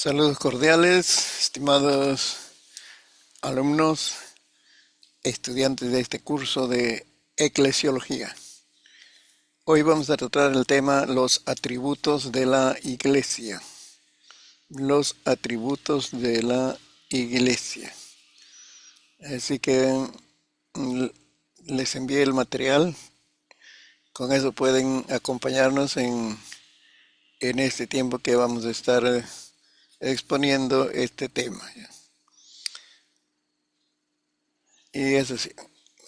Saludos cordiales, estimados alumnos, estudiantes de este curso de Eclesiología. Hoy vamos a tratar el tema los atributos de la Iglesia. Los atributos de la Iglesia. Así que les envié el material. Con eso pueden acompañarnos en este tiempo que vamos a estar exponiendo este tema. Y es así.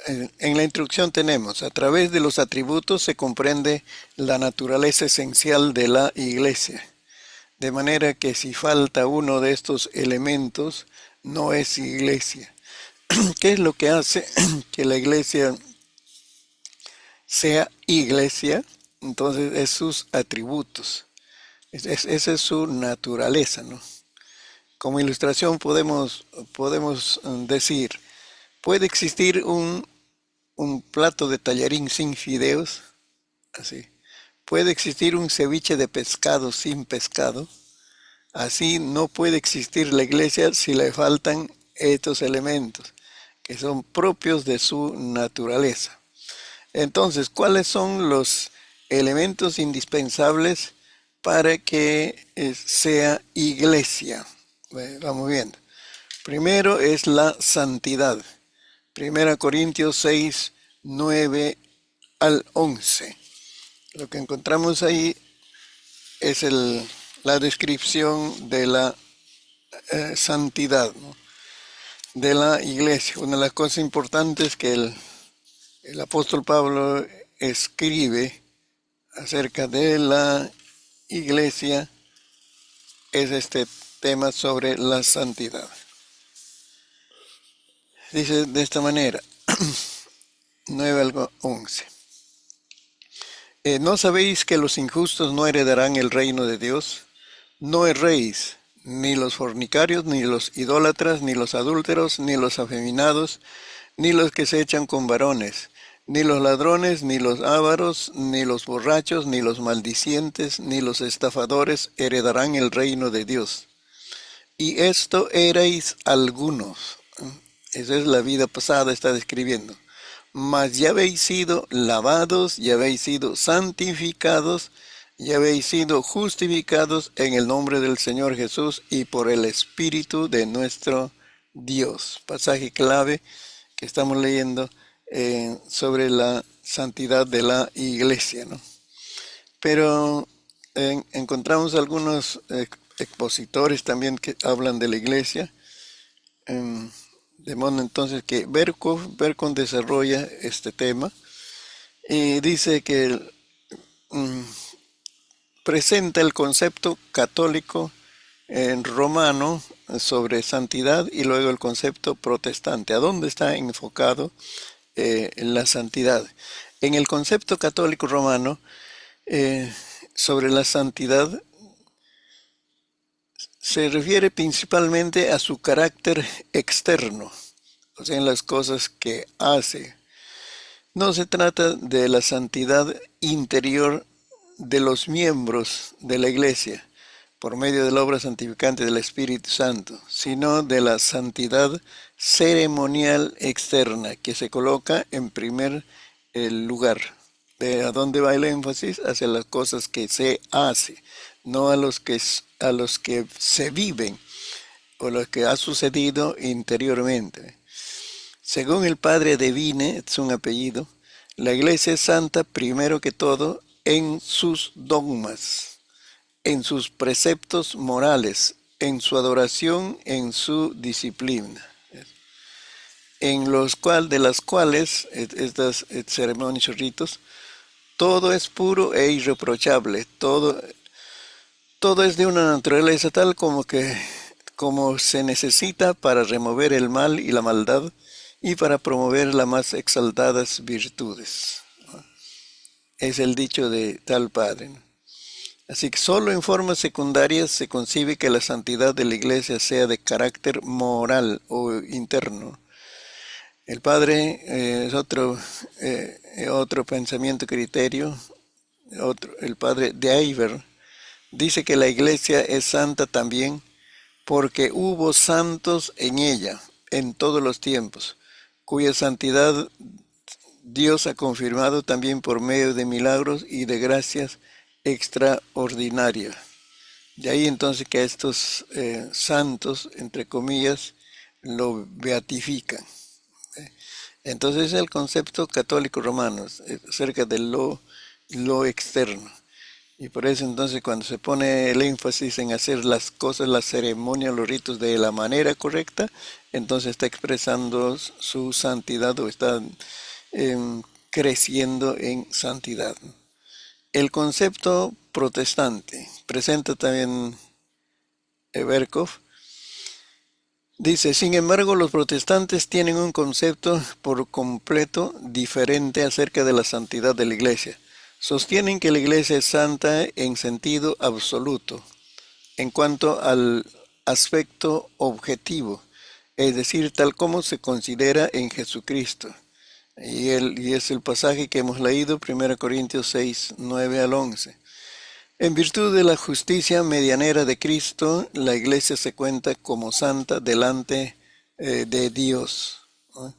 En la introducción tenemos, a través de los atributos se comprende la naturaleza esencial de la Iglesia, de manera que si falta uno de estos elementos, no es Iglesia. ¿Qué es lo que hace que la Iglesia sea Iglesia? Entonces es sus atributos, esa es su naturaleza, ¿no? Como ilustración podemos decir, puede existir un plato de tallarín sin fideos, así. Puede existir un ceviche de pescado sin pescado. Así no puede existir la Iglesia si le faltan estos elementos, que son propios de su naturaleza. Entonces, ¿cuáles son los elementos indispensables para que sea Iglesia? Vamos viendo. Primero es la santidad. 1 Corintios 6, 9 al 11. Lo que encontramos ahí es la descripción de la santidad, ¿no?, de la Iglesia. Una de las cosas importantes que el apóstol Pablo escribe acerca de la Iglesia es este tema sobre la santidad. Dice de esta manera, 9 al 11. ¿No sabéis que los injustos no heredarán el reino de Dios? No erréis, ni los fornicarios, ni los idólatras, ni los adúlteros, ni los afeminados, ni los que se echan con varones, ni los ladrones, ni los ávaros, ni los borrachos, ni los maldicientes, ni los estafadores heredarán el reino de Dios. Y esto erais algunos. Esa es la vida pasada, está describiendo. Mas ya habéis sido lavados, ya habéis sido santificados, ya habéis sido justificados en el nombre del Señor Jesús y por el Espíritu de nuestro Dios. Pasaje clave que estamos leyendo sobre la santidad de la Iglesia, ¿no? Pero encontramos algunos expositores también que hablan de la Iglesia. De modo entonces que Berkon desarrolla este tema y dice que presenta el concepto católico romano sobre santidad y luego el concepto protestante. ¿A dónde está enfocado la santidad? En el concepto católico romano sobre la santidad se refiere principalmente a su carácter externo, o sea, en las cosas que hace. No se trata de la santidad interior de los miembros de la Iglesia, por medio de la obra santificante del Espíritu Santo, sino de la santidad ceremonial externa, que se coloca en primer lugar. ¿A dónde va el énfasis? Hacia las cosas que se hace, no a los que se viven o lo que ha sucedido interiormente. Según el padre Devine, es un apellido, la Iglesia es santa primero que todo en sus dogmas, en sus preceptos morales, en su adoración, en su disciplina, de las cuales estas ceremonias y ritos, todo es puro e irreprochable, todo es de una naturaleza tal como se necesita para remover el mal y la maldad y para promover las más exaltadas virtudes. Es el dicho de tal padre. Así que solo en formas secundarias se concibe que la santidad de la Iglesia sea de carácter moral o interno. El padre es otro pensamiento, criterio. El padre de Iver dice que la Iglesia es santa también porque hubo santos en ella en todos los tiempos, cuya santidad Dios ha confirmado también por medio de milagros y de gracias extraordinarias. De ahí entonces que estos santos, entre comillas, lo beatifican. Entonces es el concepto católico romano acerca de lo externo. Y por eso entonces cuando se pone el énfasis en hacer las cosas, las ceremonias, los ritos de la manera correcta, entonces está expresando su santidad o está creciendo en santidad. El concepto protestante presenta también Berkhof. Dice, sin embargo, los protestantes tienen un concepto por completo diferente acerca de la santidad de la Iglesia. Sostienen que la Iglesia es santa en sentido absoluto, en cuanto al aspecto objetivo, es decir, tal como se considera en Jesucristo. Y es el pasaje que hemos leído, 1 Corintios 6, 9 al 11. En virtud de la justicia medianera de Cristo, la Iglesia se cuenta como santa delante de Dios, ¿no?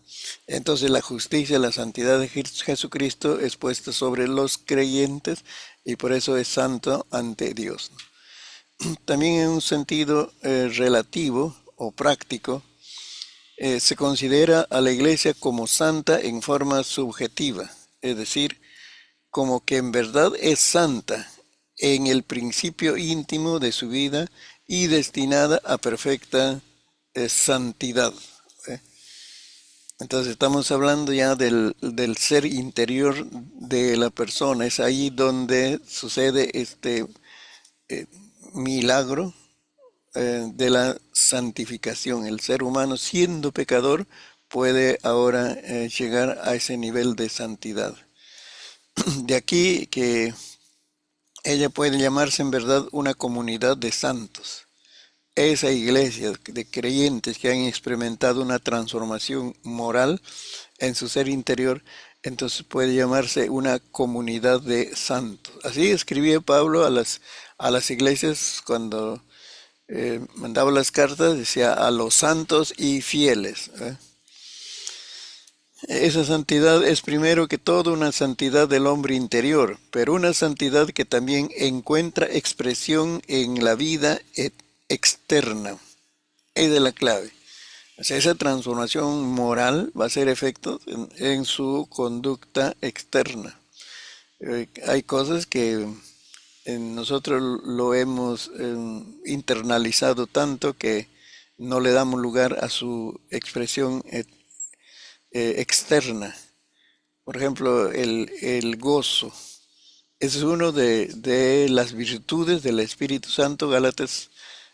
Entonces la justicia, la santidad de Jesucristo es puesta sobre los creyentes y por eso es santo ante Dios. También en un sentido relativo o práctico, se considera a la Iglesia como santa en forma subjetiva, es decir, como que en verdad es santa en el principio íntimo de su vida y destinada a perfecta santidad. Entonces estamos hablando ya del ser interior de la persona. Es ahí donde sucede este milagro de la santificación. El ser humano, siendo pecador, puede ahora llegar a ese nivel de santidad. De aquí que ella puede llamarse en verdad una comunidad de santos. Esa iglesia de creyentes que han experimentado una transformación moral en su ser interior, entonces puede llamarse una comunidad de santos. Así escribía Pablo a las iglesias cuando mandaba las cartas, decía a los santos y fieles. Esa santidad es primero que todo una santidad del hombre interior, pero una santidad que también encuentra expresión en la vida externa. Es de la clave. O sea, esa transformación moral va a ser efecto en su conducta externa. Hay cosas que nosotros lo hemos internalizado tanto que no le damos lugar a su expresión externa. Por ejemplo, el gozo. Es uno de las virtudes del Espíritu Santo, Gálatas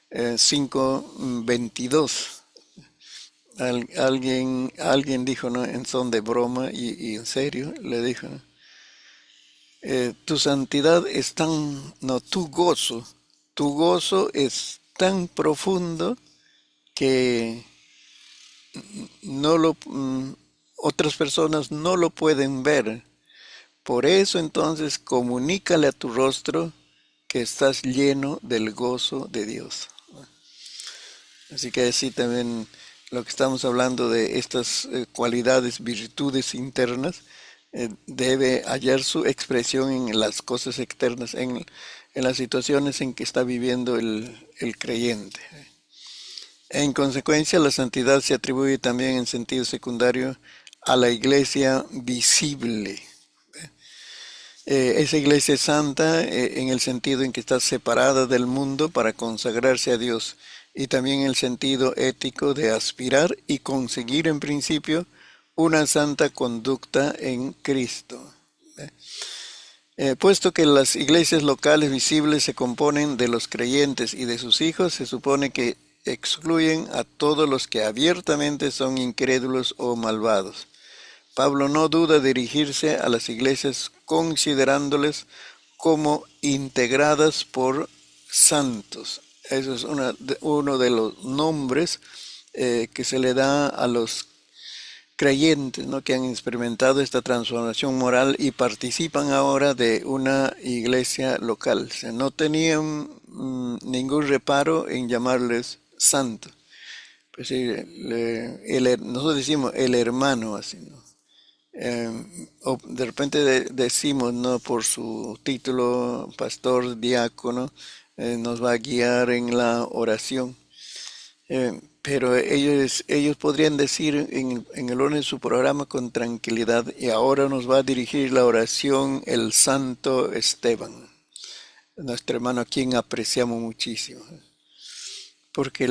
5:22. Alguien dijo, ¿no?, en son de broma y en serio, le dijo, ¿no?, tu santidad es tan, no, tu gozo es tan profundo que no otras personas no lo pueden ver. Por eso entonces comunícale a tu rostro que estás lleno del gozo de Dios. Así que así también lo que estamos hablando de estas cualidades, virtudes internas, debe hallar su expresión en las cosas externas, en las situaciones en que está viviendo el creyente. En consecuencia, la santidad se atribuye también en sentido secundario a la iglesia visible. Esa iglesia es santa en el sentido en que está separada del mundo para consagrarse a Dios, y también en el sentido ético de aspirar y conseguir en principio una santa conducta en Cristo. Puesto que las iglesias locales visibles se componen de los creyentes y de sus hijos, se supone que excluyen a todos los que abiertamente son incrédulos o malvados. Pablo no duda de dirigirse a las iglesias considerándoles como integradas por santos. Eso es uno de los nombres que se le da a los creyentes, ¿no?, que han experimentado esta transformación moral y participan ahora de una iglesia local. O sea, no tenían ningún reparo en llamarles santo. Pues sí, nosotros decimos el hermano, así, ¿no? O de repente decimos, ¿no? Por su título, pastor, diácono, nos va a guiar en la oración. Pero ellos podrían decir en el orden de su programa con tranquilidad, y ahora nos va a dirigir la oración el santo Esteban, nuestro hermano a quien apreciamos muchísimo. Porque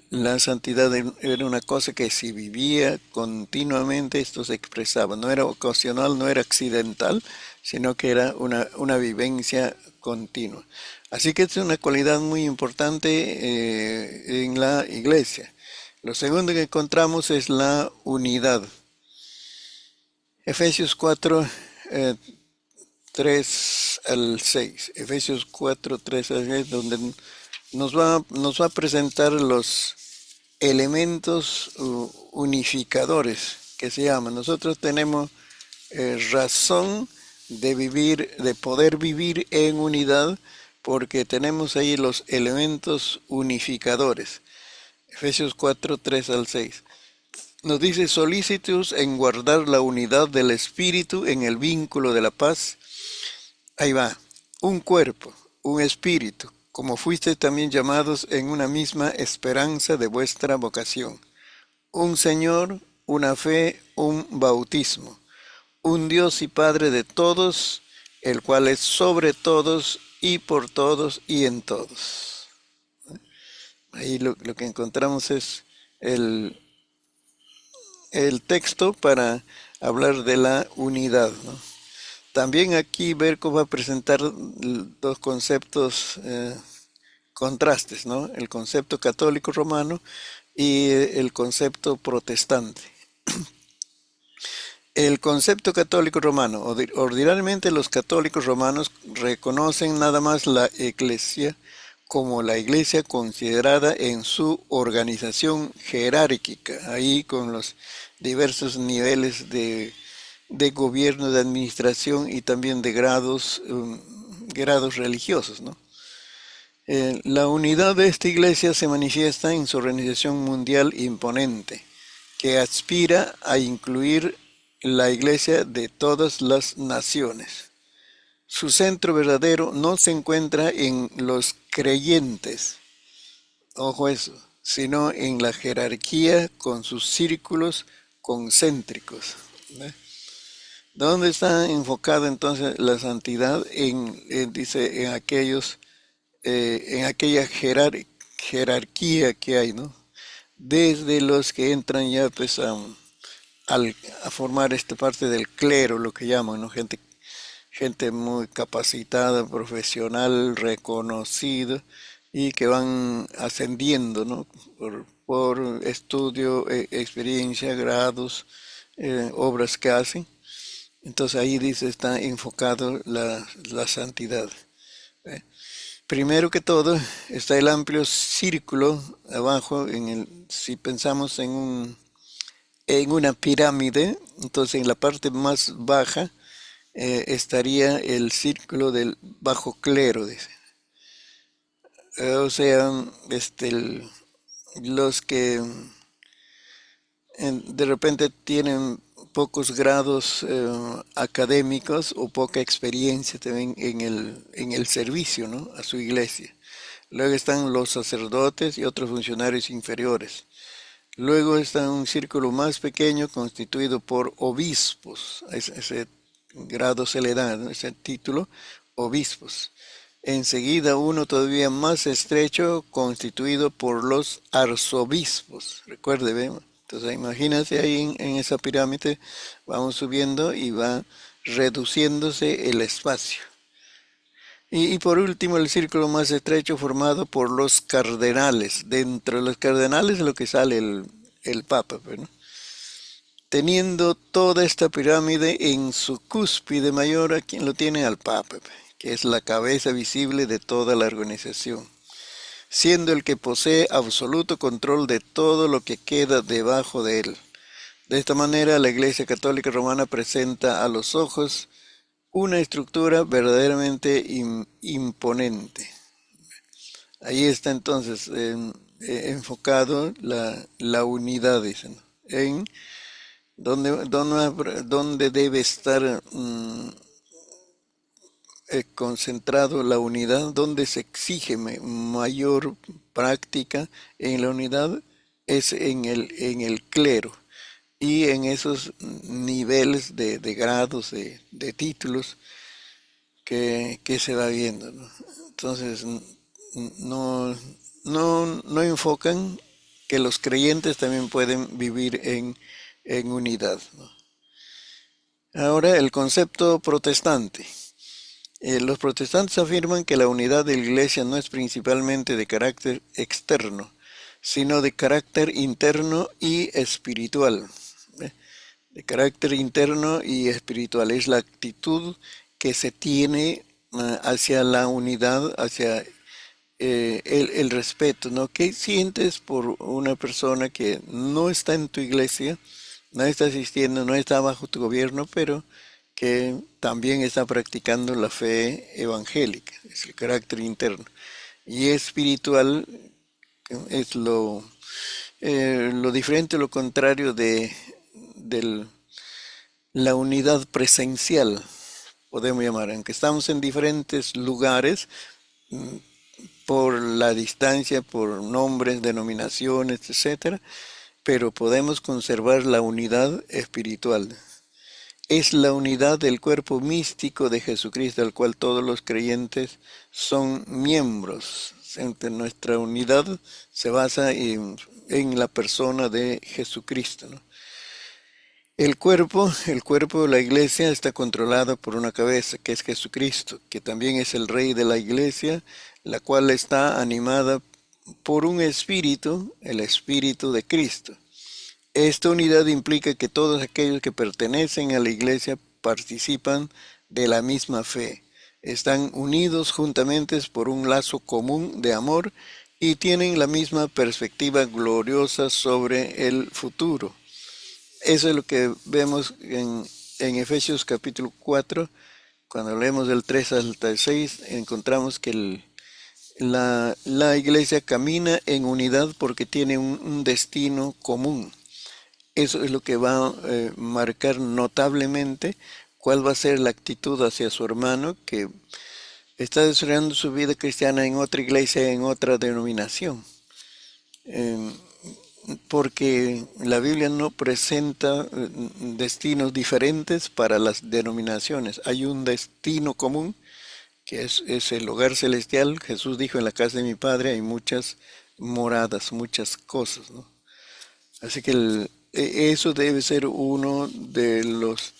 la santidad era una cosa que si vivía continuamente, esto se expresaba. No era ocasional, no era accidental, sino que era una vivencia continua. Así que es una cualidad muy importante en la iglesia. Lo segundo que encontramos es la unidad. Efesios 4, 3 al 6. Efesios 4, 3 al 6, donde nos va a presentar los elementos unificadores que se llaman. Nosotros tenemos razón de vivir, de poder vivir en unidad, porque tenemos ahí los elementos unificadores. Efesios 4, 3 al 6. Nos dice: solícitos en guardar la unidad del Espíritu en el vínculo de la paz. Ahí va, un cuerpo, un espíritu, como fuisteis también llamados en una misma esperanza de vuestra vocación. Un Señor, una fe, un bautismo. Un Dios y Padre de todos, el cual es sobre todos y por todos y en todos. Ahí lo que encontramos es el texto para hablar de la unidad, ¿no? También aquí Berco va a presentar dos conceptos contrastes, ¿no? El concepto católico romano y el concepto protestante. El concepto católico romano, ordinariamente los católicos romanos reconocen nada más la iglesia como la iglesia considerada en su organización jerárquica, ahí con los diversos niveles de gobierno, de administración y también de grados religiosos, ¿no? La unidad de esta iglesia se manifiesta en su organización mundial imponente, que aspira a incluir la iglesia de todas las naciones. Su centro verdadero no se encuentra en los creyentes, ojo eso, sino en la jerarquía con sus círculos concéntricos, ¿ve? ¿Dónde está enfocada entonces la santidad? Dice, en aquella jerarquía que hay, ¿no? Desde los que entran ya pues a formar esta parte del clero, lo que llaman, ¿no? Gente muy capacitada, profesional, reconocida y que van ascendiendo, ¿no? Por estudio, experiencia, grados, obras que hacen. Entonces ahí dice, está enfocado la santidad. ¿Eh? Primero que todo está el amplio círculo abajo, si pensamos en una pirámide, entonces en la parte más baja estaría el círculo del bajo clero, dice. O sea, los que de repente tienen pocos grados académicos o poca experiencia también en el servicio, ¿no? A su iglesia. Luego están los sacerdotes y otros funcionarios inferiores. Luego está un círculo más pequeño constituido por obispos. Ese grado se le da, ¿no? Ese título, obispos. Enseguida uno todavía más estrecho constituido por los arzobispos. Recuerde, ¿ve? Entonces imagínate ahí en esa pirámide, vamos subiendo y va reduciéndose el espacio. Y por último el círculo más estrecho formado por los cardenales. Dentro de los cardenales es lo que sale el Papa, ¿no? Teniendo toda esta pirámide en su cúspide mayor, ¿a quien lo tiene? Al Papa, que es la cabeza visible de toda la organización, siendo el que posee absoluto control de todo lo que queda debajo de él. De esta manera, la Iglesia Católica Romana presenta a los ojos una estructura verdaderamente imponente. Ahí está entonces enfocado la unidad, dicen, en donde debe estar concentrado la unidad, donde se exige mayor práctica en la unidad, es en el clero y en esos niveles de grados, de títulos que se va viendo, ¿no? Entonces, no, no enfocan que los creyentes también pueden vivir en unidad, ¿no? Ahora, el concepto protestante. Los protestantes afirman que la unidad de la Iglesia no es principalmente de carácter externo, sino de carácter interno y espiritual. De carácter interno y espiritual. Es la actitud que se tiene hacia la unidad, hacia el respeto, ¿no? ¿Qué sientes por una persona que no está en tu iglesia, no está asistiendo, no está bajo tu gobierno, pero que también está practicando la fe evangélica? Es el carácter interno. Y espiritual es lo diferente, lo contrario de la unidad presencial, podemos llamar, aunque estamos en diferentes lugares, por la distancia, por nombres, denominaciones, etcétera, pero podemos conservar la unidad espiritual. Es la unidad del cuerpo místico de Jesucristo, al cual todos los creyentes son miembros. Nuestra unidad se basa en la persona de Jesucristo, ¿no? El cuerpo de la iglesia está controlado por una cabeza, que es Jesucristo, que también es el rey de la iglesia, la cual está animada por un espíritu, el espíritu de Cristo. Esta unidad implica que todos aquellos que pertenecen a la iglesia participan de la misma fe, están unidos juntamente por un lazo común de amor y tienen la misma perspectiva gloriosa sobre el futuro. Eso es lo que vemos en Efesios capítulo 4, cuando leemos del 3 hasta el 6, encontramos que la iglesia camina en unidad porque tiene un destino común. Eso es lo que va a marcar notablemente cuál va a ser la actitud hacia su hermano que está desarrollando su vida cristiana en otra iglesia, en otra denominación. Porque la Biblia no presenta destinos diferentes para las denominaciones. Hay un destino común, que es el hogar celestial. Jesús dijo, en la casa de mi Padre hay muchas moradas, muchas cosas, ¿no? Así que eso debe ser uno de los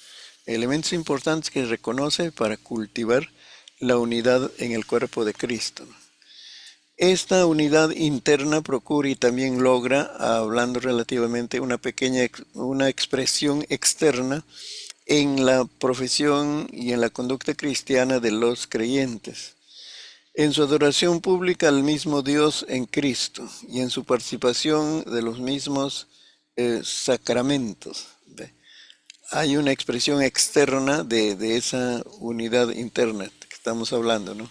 elementos importantes que reconoce para cultivar la unidad en el cuerpo de Cristo, ¿no? Esta unidad interna procura y también logra, hablando relativamente, una expresión externa en la profesión y en la conducta cristiana de los creyentes, en su adoración pública al mismo Dios en Cristo y en su participación de los mismos sacramentos. Hay una expresión externa de esa unidad interna que estamos hablando, ¿no?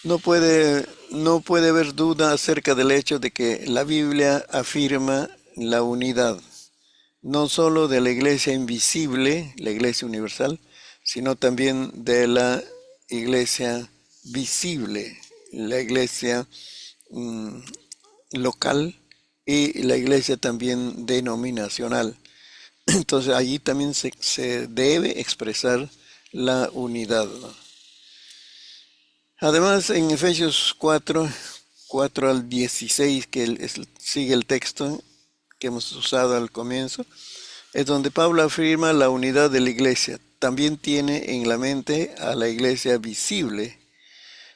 No puede haber duda acerca del hecho de que la Biblia afirma la unidad, no solo de la iglesia invisible, la iglesia universal, sino también de la iglesia visible, la iglesia local y la iglesia también denominacional. Entonces allí también se debe expresar la unidad, ¿no? Además, en Efesios 4 al 16, que sigue el texto que hemos usado al comienzo, es donde Pablo afirma la unidad de la iglesia. También tiene en la mente a la iglesia visible,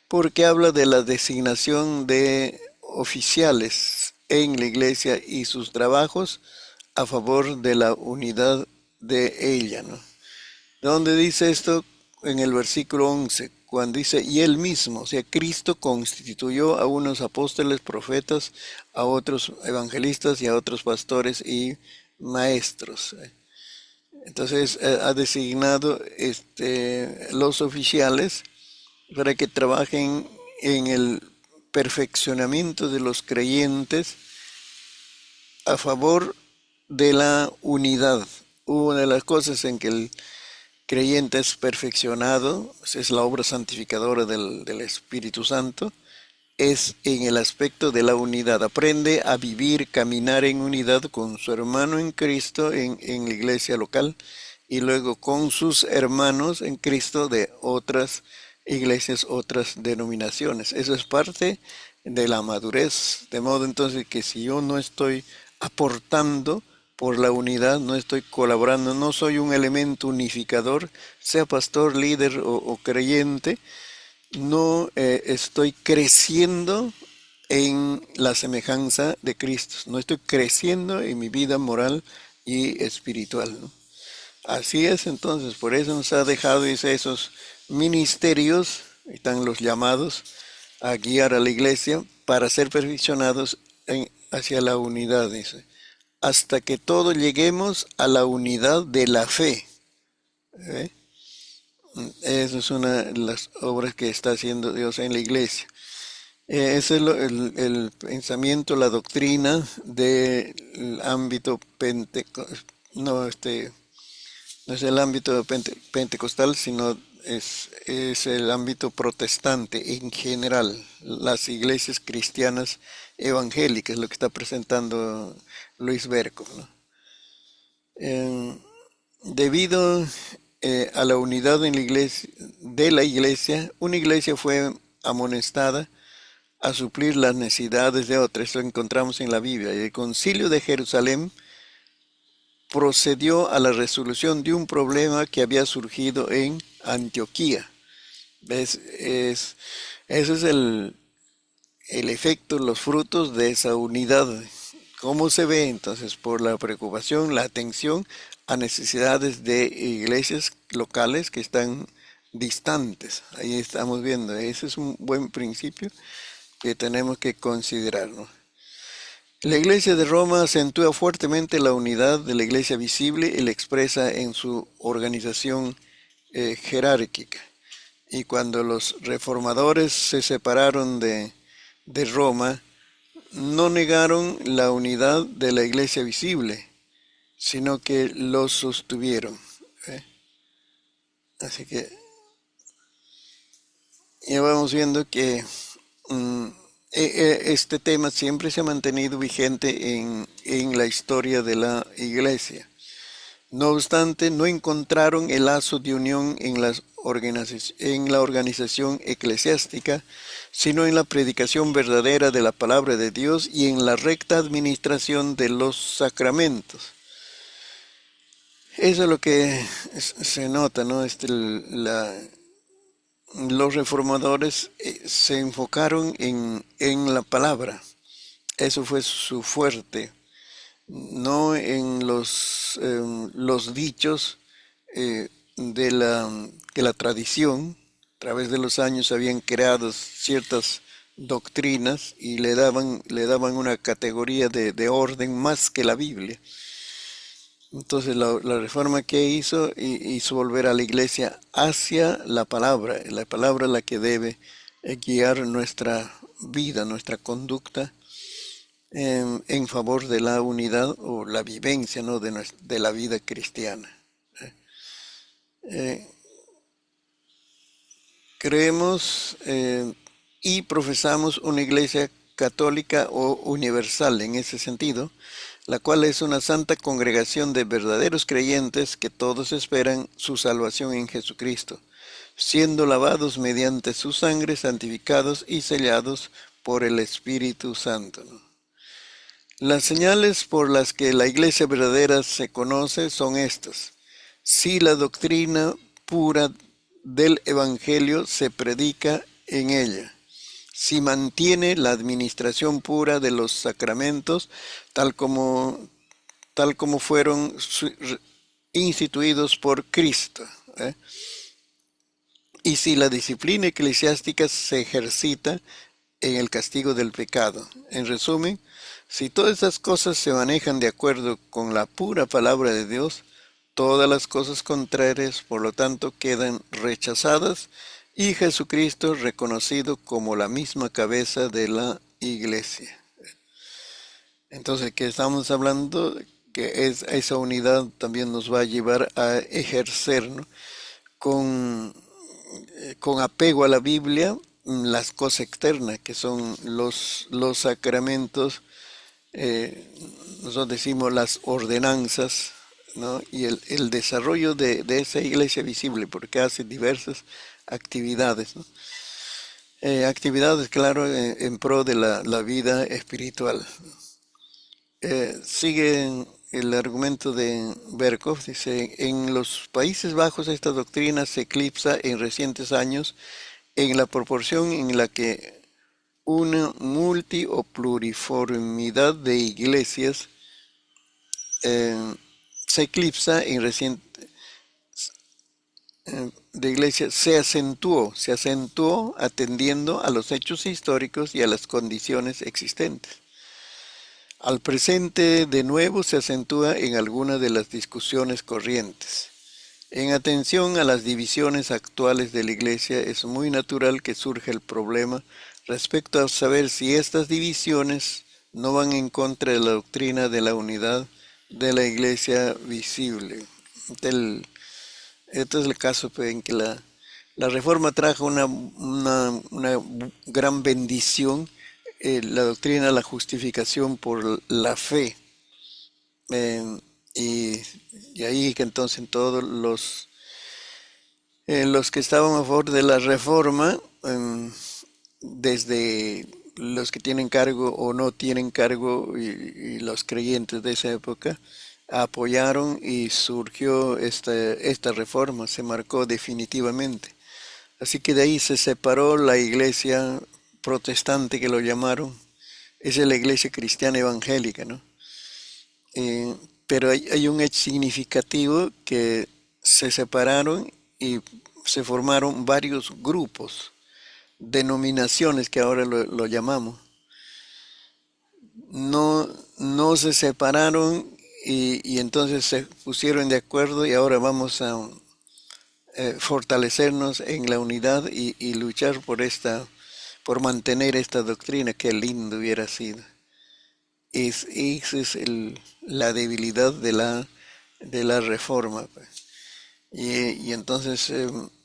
porque habla de la designación de oficiales en la iglesia y sus trabajos a favor de la unidad de ella, ¿no? ¿Dónde dice esto? En el versículo 11, cuando dice, y él mismo, o sea, Cristo constituyó a unos apóstoles, profetas, a otros evangelistas y a otros pastores y maestros. Entonces ha designado los oficiales para que trabajen en el perfeccionamiento de los creyentes a favor de la unidad. Una de las cosas en que el creyente es perfeccionado, es la obra santificadora del Espíritu Santo, es en el aspecto de la unidad. Aprende a vivir, caminar en unidad con su hermano en Cristo en la iglesia local y luego con sus hermanos en Cristo de otras iglesias, otras denominaciones. Eso es parte de la madurez. De modo entonces que si yo no estoy aportando por la unidad, no estoy colaborando, no soy un elemento unificador, sea pastor, líder o creyente, no estoy creciendo en la semejanza de Cristo, no estoy creciendo en mi vida moral y espiritual, ¿no? Así es entonces, por eso nos ha dejado, dice, esos ministerios, están los llamados a guiar a la iglesia para ser perfeccionados hacia la unidad, dice, hasta que todos lleguemos a la unidad de la fe. ¿Eh? Esa es una de las obras que está haciendo Dios en la iglesia. Ese es el pensamiento, la doctrina del ámbito pentecostal. No, no es el ámbito pentecostal, sino es el ámbito protestante en general. Las iglesias cristianas evangélicas, lo que está presentando Luis Berco, ¿no? Debido a la unidad en la iglesia, una iglesia fue amonestada a suplir las necesidades de otra. Esto encontramos en la Biblia. El Concilio de Jerusalén procedió a la resolución de un problema que había surgido en Antioquía. ¿Ves? Ese es el efecto, los frutos de esa unidad. ¿Cómo se ve entonces? Por la preocupación, la atención a necesidades de iglesias locales que están distantes. Ahí estamos viendo, ese es un buen principio que tenemos que considerar, ¿no? La iglesia de Roma acentúa fuertemente la unidad de la iglesia visible y la expresa en su organización jerárquica. Y cuando los reformadores se separaron de Roma, no negaron la unidad de la iglesia visible, sino que lo sostuvieron. ¿Eh? Así que ya vamos viendo que este tema siempre se ha mantenido vigente en la historia de la iglesia. No obstante, no encontraron el lazo de unión en la organización eclesiástica, sino en la predicación verdadera de la palabra de Dios y en la recta administración de los sacramentos. Eso es lo que se nota, ¿no? Los reformadores se enfocaron en la palabra. Eso fue su fuerte, no en los dichos que la tradición, a través de los años habían creado ciertas doctrinas y le daban una categoría de orden más que la Biblia. Entonces la reforma que hizo volver a la iglesia hacia la palabra la que debe guiar nuestra vida, nuestra conducta en favor de la unidad o la vivencia, ¿no?, de la vida cristiana. Creemos y profesamos una iglesia católica o universal en ese sentido, la cual es una santa congregación de verdaderos creyentes que todos esperan su salvación en Jesucristo, siendo lavados mediante su sangre, santificados y sellados por el Espíritu Santo, ¿no? Las señales por las que la iglesia verdadera se conoce son estas. Si la doctrina pura del Evangelio se predica en ella, si mantiene la administración pura de los sacramentos tal como fueron instituidos por Cristo, y si la disciplina eclesiástica se ejercita en el castigo del pecado. En resumen, si todas esas cosas se manejan de acuerdo con la pura palabra de Dios, todas las cosas contrarias, por lo tanto, quedan rechazadas y Jesucristo reconocido como la misma cabeza de la iglesia. Entonces, que estamos hablando que esa unidad también nos va a llevar a ejercer, ¿no? con, con apego a la Biblia las cosas externas, que son los sacramentos, eh, nosotros decimos las ordenanzas, ¿no? Y el desarrollo de esa iglesia visible, porque hace diversas actividades, ¿no? Actividades, claro, en pro de la vida espiritual. Sigue el argumento de Berkov, dice, en los Países Bajos esta doctrina se eclipsa en recientes años en la proporción en la que una multi o pluriformidad de iglesias eh, se eclipsa en reciente de iglesias se acentuó atendiendo a los hechos históricos y a las condiciones existentes. Al presente, de nuevo, se acentúa en algunas de las discusiones corrientes. En atención a las divisiones actuales de la Iglesia, es muy natural que surja el problema respecto a saber si estas divisiones no van en contra de la doctrina de la unidad de la Iglesia visible. Este es el caso pues, en que la Reforma trajo una gran bendición, la doctrina de la justificación por la fe. eh, y, y ahí que entonces todos los que estaban a favor de la Reforma, desde los que tienen cargo o no tienen cargo y los creyentes de esa época, apoyaron y surgió esta reforma, se marcó definitivamente. Así que de ahí se separó la iglesia protestante que lo llamaron, esa es la iglesia cristiana evangélica, ¿no? Eh, pero hay un hecho significativo que se separaron y se formaron varios grupos, denominaciones que ahora lo llamamos. No, no se separaron y entonces se pusieron de acuerdo y ahora vamos a fortalecernos en la unidad y luchar por mantener esta doctrina. Qué lindo hubiera sido. Esa es la debilidad de la reforma, pues. Y entonces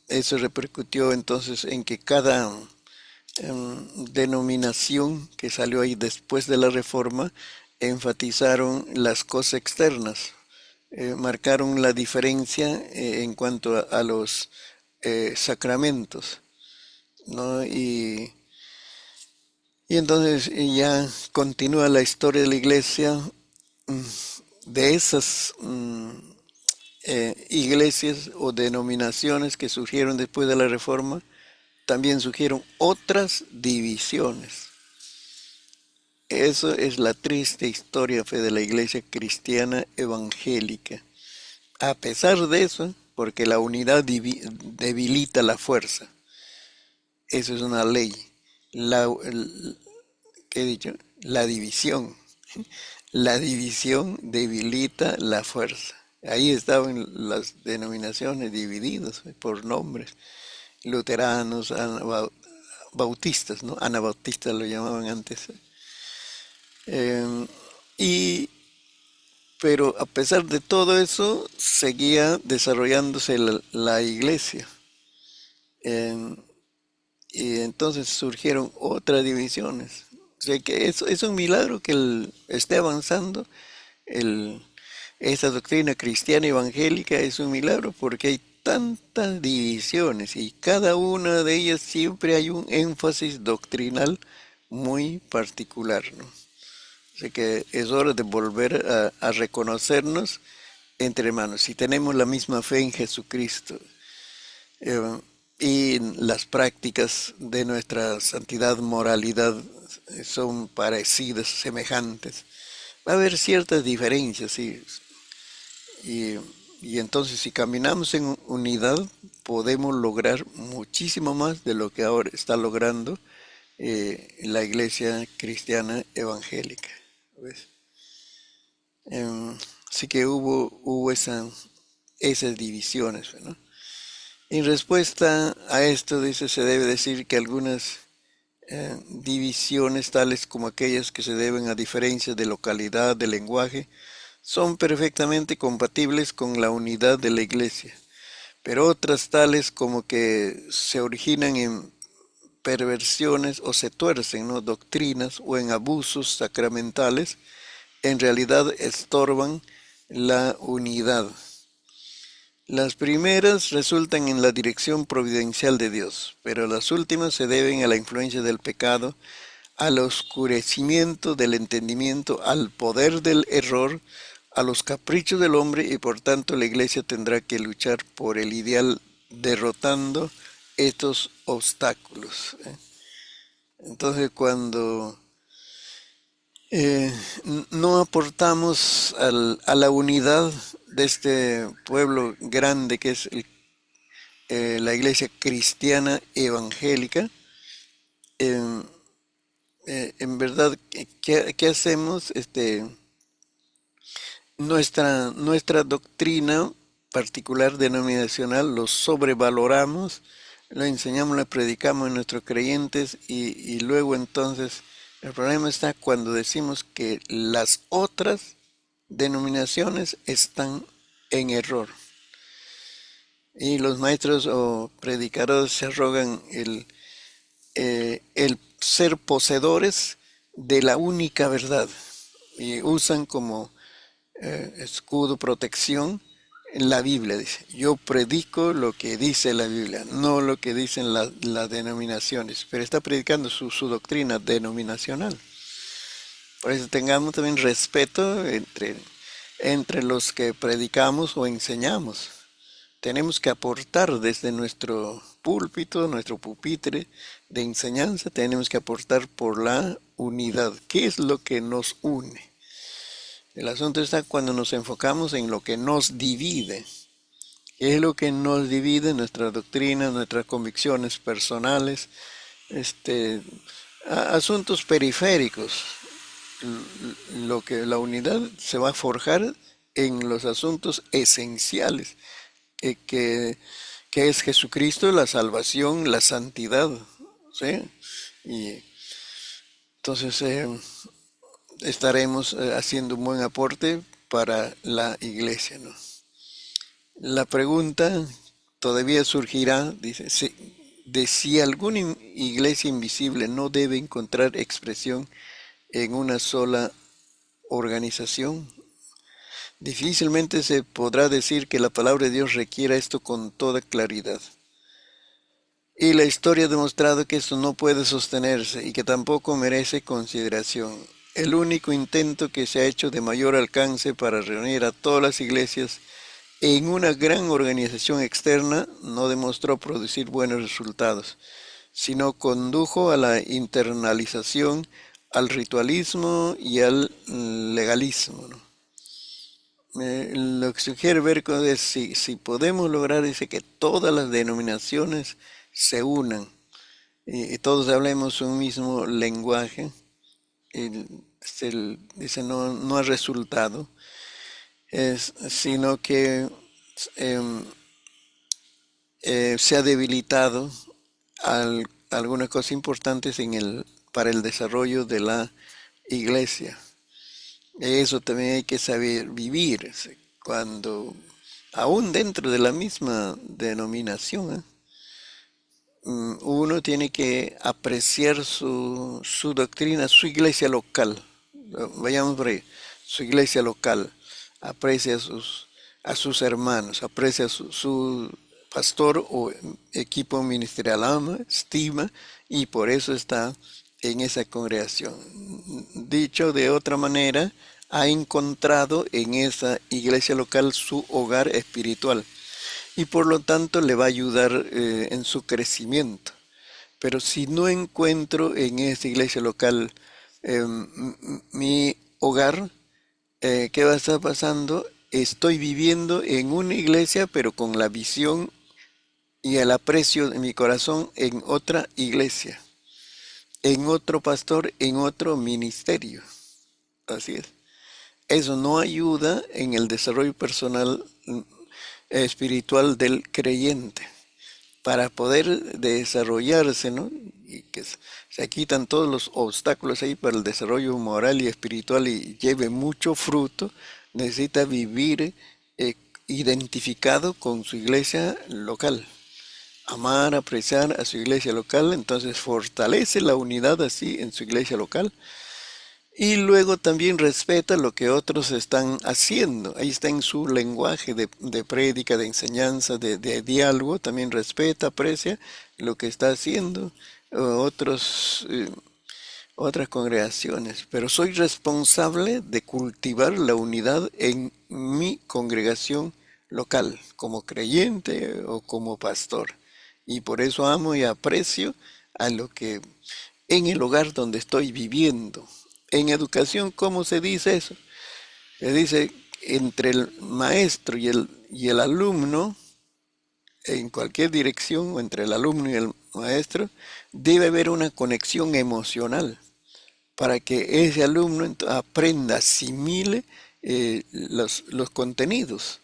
eso repercutió entonces en que cada denominación que salió ahí después de la reforma enfatizaron las cosas externas, marcaron la diferencia en cuanto a los sacramentos, ¿no? Y entonces ya continúa la historia de la iglesia, mm, de esas iglesias o denominaciones que surgieron después de la Reforma, también surgieron otras divisiones. Eso es la triste historia fe de la iglesia cristiana evangélica. A pesar de eso, porque la unidad debilita la fuerza. Eso es una ley. ¿Qué he dicho? La división. La división debilita la fuerza. Ahí estaban las denominaciones divididas por nombres. Luteranos, bautistas, ¿no? Anabautistas lo llamaban antes. Eh, y, pero a pesar de todo eso, seguía desarrollándose la iglesia. Eh, y entonces surgieron otras divisiones. O sea que es un milagro que esté avanzando el, esta doctrina cristiana evangélica, es un milagro porque hay tantas divisiones y cada una de ellas siempre hay un énfasis doctrinal muy particular, ¿no? Así que es hora de volver a reconocernos entre hermanos. Si tenemos la misma fe en Jesucristo eh, y las prácticas de nuestra santidad, moralidad son parecidas, semejantes, va a haber ciertas diferencias, sí. Y, y entonces si caminamos en unidad, podemos lograr muchísimo más de lo que ahora está logrando la iglesia cristiana evangélica. ¿Ves? Así que hubo esas divisiones, ¿no? En respuesta a esto, dice, se debe decir que algunas divisiones, tales como aquellas que se deben a diferencias de localidad, de lenguaje, son perfectamente compatibles con la unidad de la Iglesia, pero otras tales como que se originan en perversiones o se tuercen, ¿no?, doctrinas o en abusos sacramentales, en realidad estorban la unidad. Las primeras resultan en la dirección providencial de Dios, pero las últimas se deben a la influencia del pecado, al oscurecimiento del entendimiento, al poder del error, a los caprichos del hombre, y por tanto la Iglesia tendrá que luchar por el ideal derrotando estos obstáculos. Entonces, cuando eh, no aportamos a la unidad de este pueblo grande que es la Iglesia cristiana evangélica, eh, en verdad, ¿qué hacemos? Nuestra doctrina particular denominacional lo sobrevaloramos, lo enseñamos, lo predicamos en nuestros creyentes y luego entonces el problema está cuando decimos que las otras denominaciones están en error. Y los maestros o predicadores se arrogan el ser poseedores de la única verdad y usan como escudo, protección, la Biblia. Dice, yo predico lo que dice la Biblia, no lo que dicen las denominaciones, pero está predicando su doctrina denominacional. Por eso tengamos también respeto entre los que predicamos o enseñamos. Tenemos que aportar desde nuestro púlpito, nuestro pupitre de enseñanza, tenemos que aportar por la unidad. ¿Qué es lo que nos une? El asunto está cuando nos enfocamos en lo que nos divide. ¿Qué es lo que nos divide? Nuestra doctrina, nuestras convicciones personales, asuntos periféricos. Lo que la unidad se va a forjar en los asuntos esenciales, que, que, que es Jesucristo, la salvación, la santidad. ¿Sí? Y entonces estaremos haciendo un buen aporte para la iglesia, ¿no? La pregunta todavía surgirá, dice, de si alguna iglesia invisible no debe encontrar expresión en una sola organización. Difícilmente se podrá decir que la palabra de Dios requiera esto con toda claridad. Y la historia ha demostrado que esto no puede sostenerse y que tampoco merece consideración. El único intento que se ha hecho de mayor alcance para reunir a todas las iglesias en una gran organización externa no demostró producir buenos resultados, sino condujo a la internalización, al ritualismo y al legalismo, ¿no? Lo que sugiere ver es si podemos lograr, dice, que todas las denominaciones se unan y todos hablemos un mismo lenguaje, dice, no ha resultado, sino que em, se ha debilitado algunas cosas importantes para el desarrollo de la iglesia. Eso también hay que saber vivir cuando, aún dentro de la misma denominación, uno tiene que apreciar su doctrina, su iglesia local. Vayamos por ahí, su iglesia local. Aprecia a sus hermanos, aprecia su pastor o equipo ministerial, ama, estima, y por eso está en esa congregación. Dicho de otra manera, ha encontrado en esa iglesia local su hogar espiritual y por lo tanto le va a ayudar en su crecimiento. Pero si no encuentro en esa iglesia local mi hogar, ¿qué va a estar pasando? Estoy viviendo en una iglesia, pero con la visión y el aprecio de mi corazón en otra iglesia, en otro pastor, en otro ministerio. Así es. Eso no ayuda en el desarrollo personal espiritual del creyente. para poder desarrollarse, ¿no? Y que se quitan todos los obstáculos ahí para el desarrollo moral y espiritual y lleve mucho fruto, necesita vivir eh, identificado con su iglesia local. Amar, apreciar a su iglesia local, entonces fortalece la unidad así en su iglesia local y luego también respeta lo que otros están haciendo. Ahí está en su lenguaje de prédica, de enseñanza, de diálogo. También respeta, aprecia lo que está haciendo otros, otras congregaciones. Pero soy responsable de cultivar la unidad en mi congregación local, como creyente o como pastor. Y por eso amo y aprecio a lo que en el hogar donde estoy viviendo. En educación, ¿cómo se dice eso? Se dice entre el maestro y el alumno, en cualquier dirección, o entre el alumno y el maestro, debe haber una conexión emocional para que ese alumno aprenda, asimile los contenidos.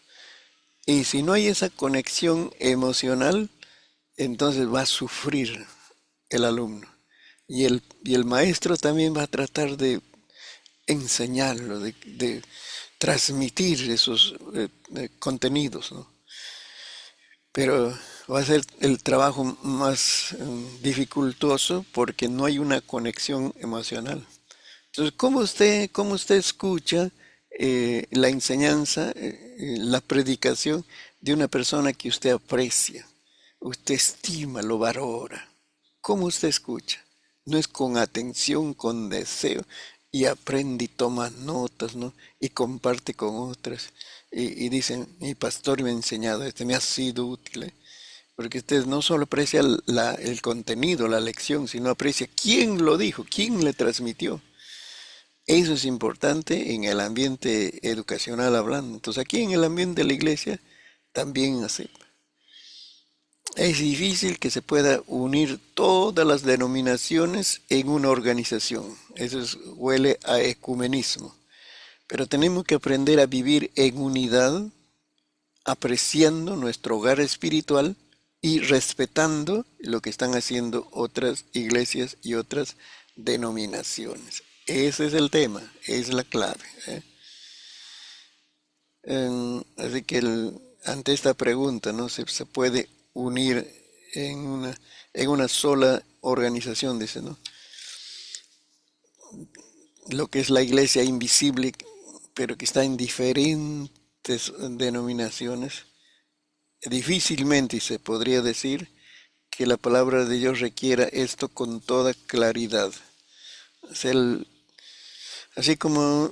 Y si no hay esa conexión emocional, entonces va a sufrir el alumno. Y el maestro también va a tratar de enseñarlo, de transmitir esos contenidos, ¿no? Pero va a ser el trabajo más dificultoso porque no hay una conexión emocional. Entonces, cómo usted escucha la enseñanza, la predicación de una persona que usted aprecia, usted estima, lo valora? ¿Cómo usted escucha? No es con atención, con deseo, y aprende y toma notas, ¿no? Y comparte con otras. Y dicen, mi pastor me ha enseñado, este me ha sido útil, ¿eh? Porque usted no solo aprecia el contenido, la lección, sino aprecia quién lo dijo, quién le transmitió. Eso es importante en el ambiente educacional hablando. Entonces aquí en el ambiente de la iglesia también así. Es difícil que se pueda unir todas las denominaciones en una organización. Huele a ecumenismo. Pero tenemos que aprender a vivir en unidad, apreciando nuestro hogar espiritual y respetando lo que están haciendo otras iglesias y otras denominaciones. Ese es el tema, es la clave, ¿eh? Así que ante esta pregunta, ¿no? Se puede unir en una sola organización, dice, ¿no? Lo que es la iglesia invisible, pero que está en diferentes denominaciones. Difícilmente se podría decir que la palabra de Dios requiera esto con toda claridad. O sea, así como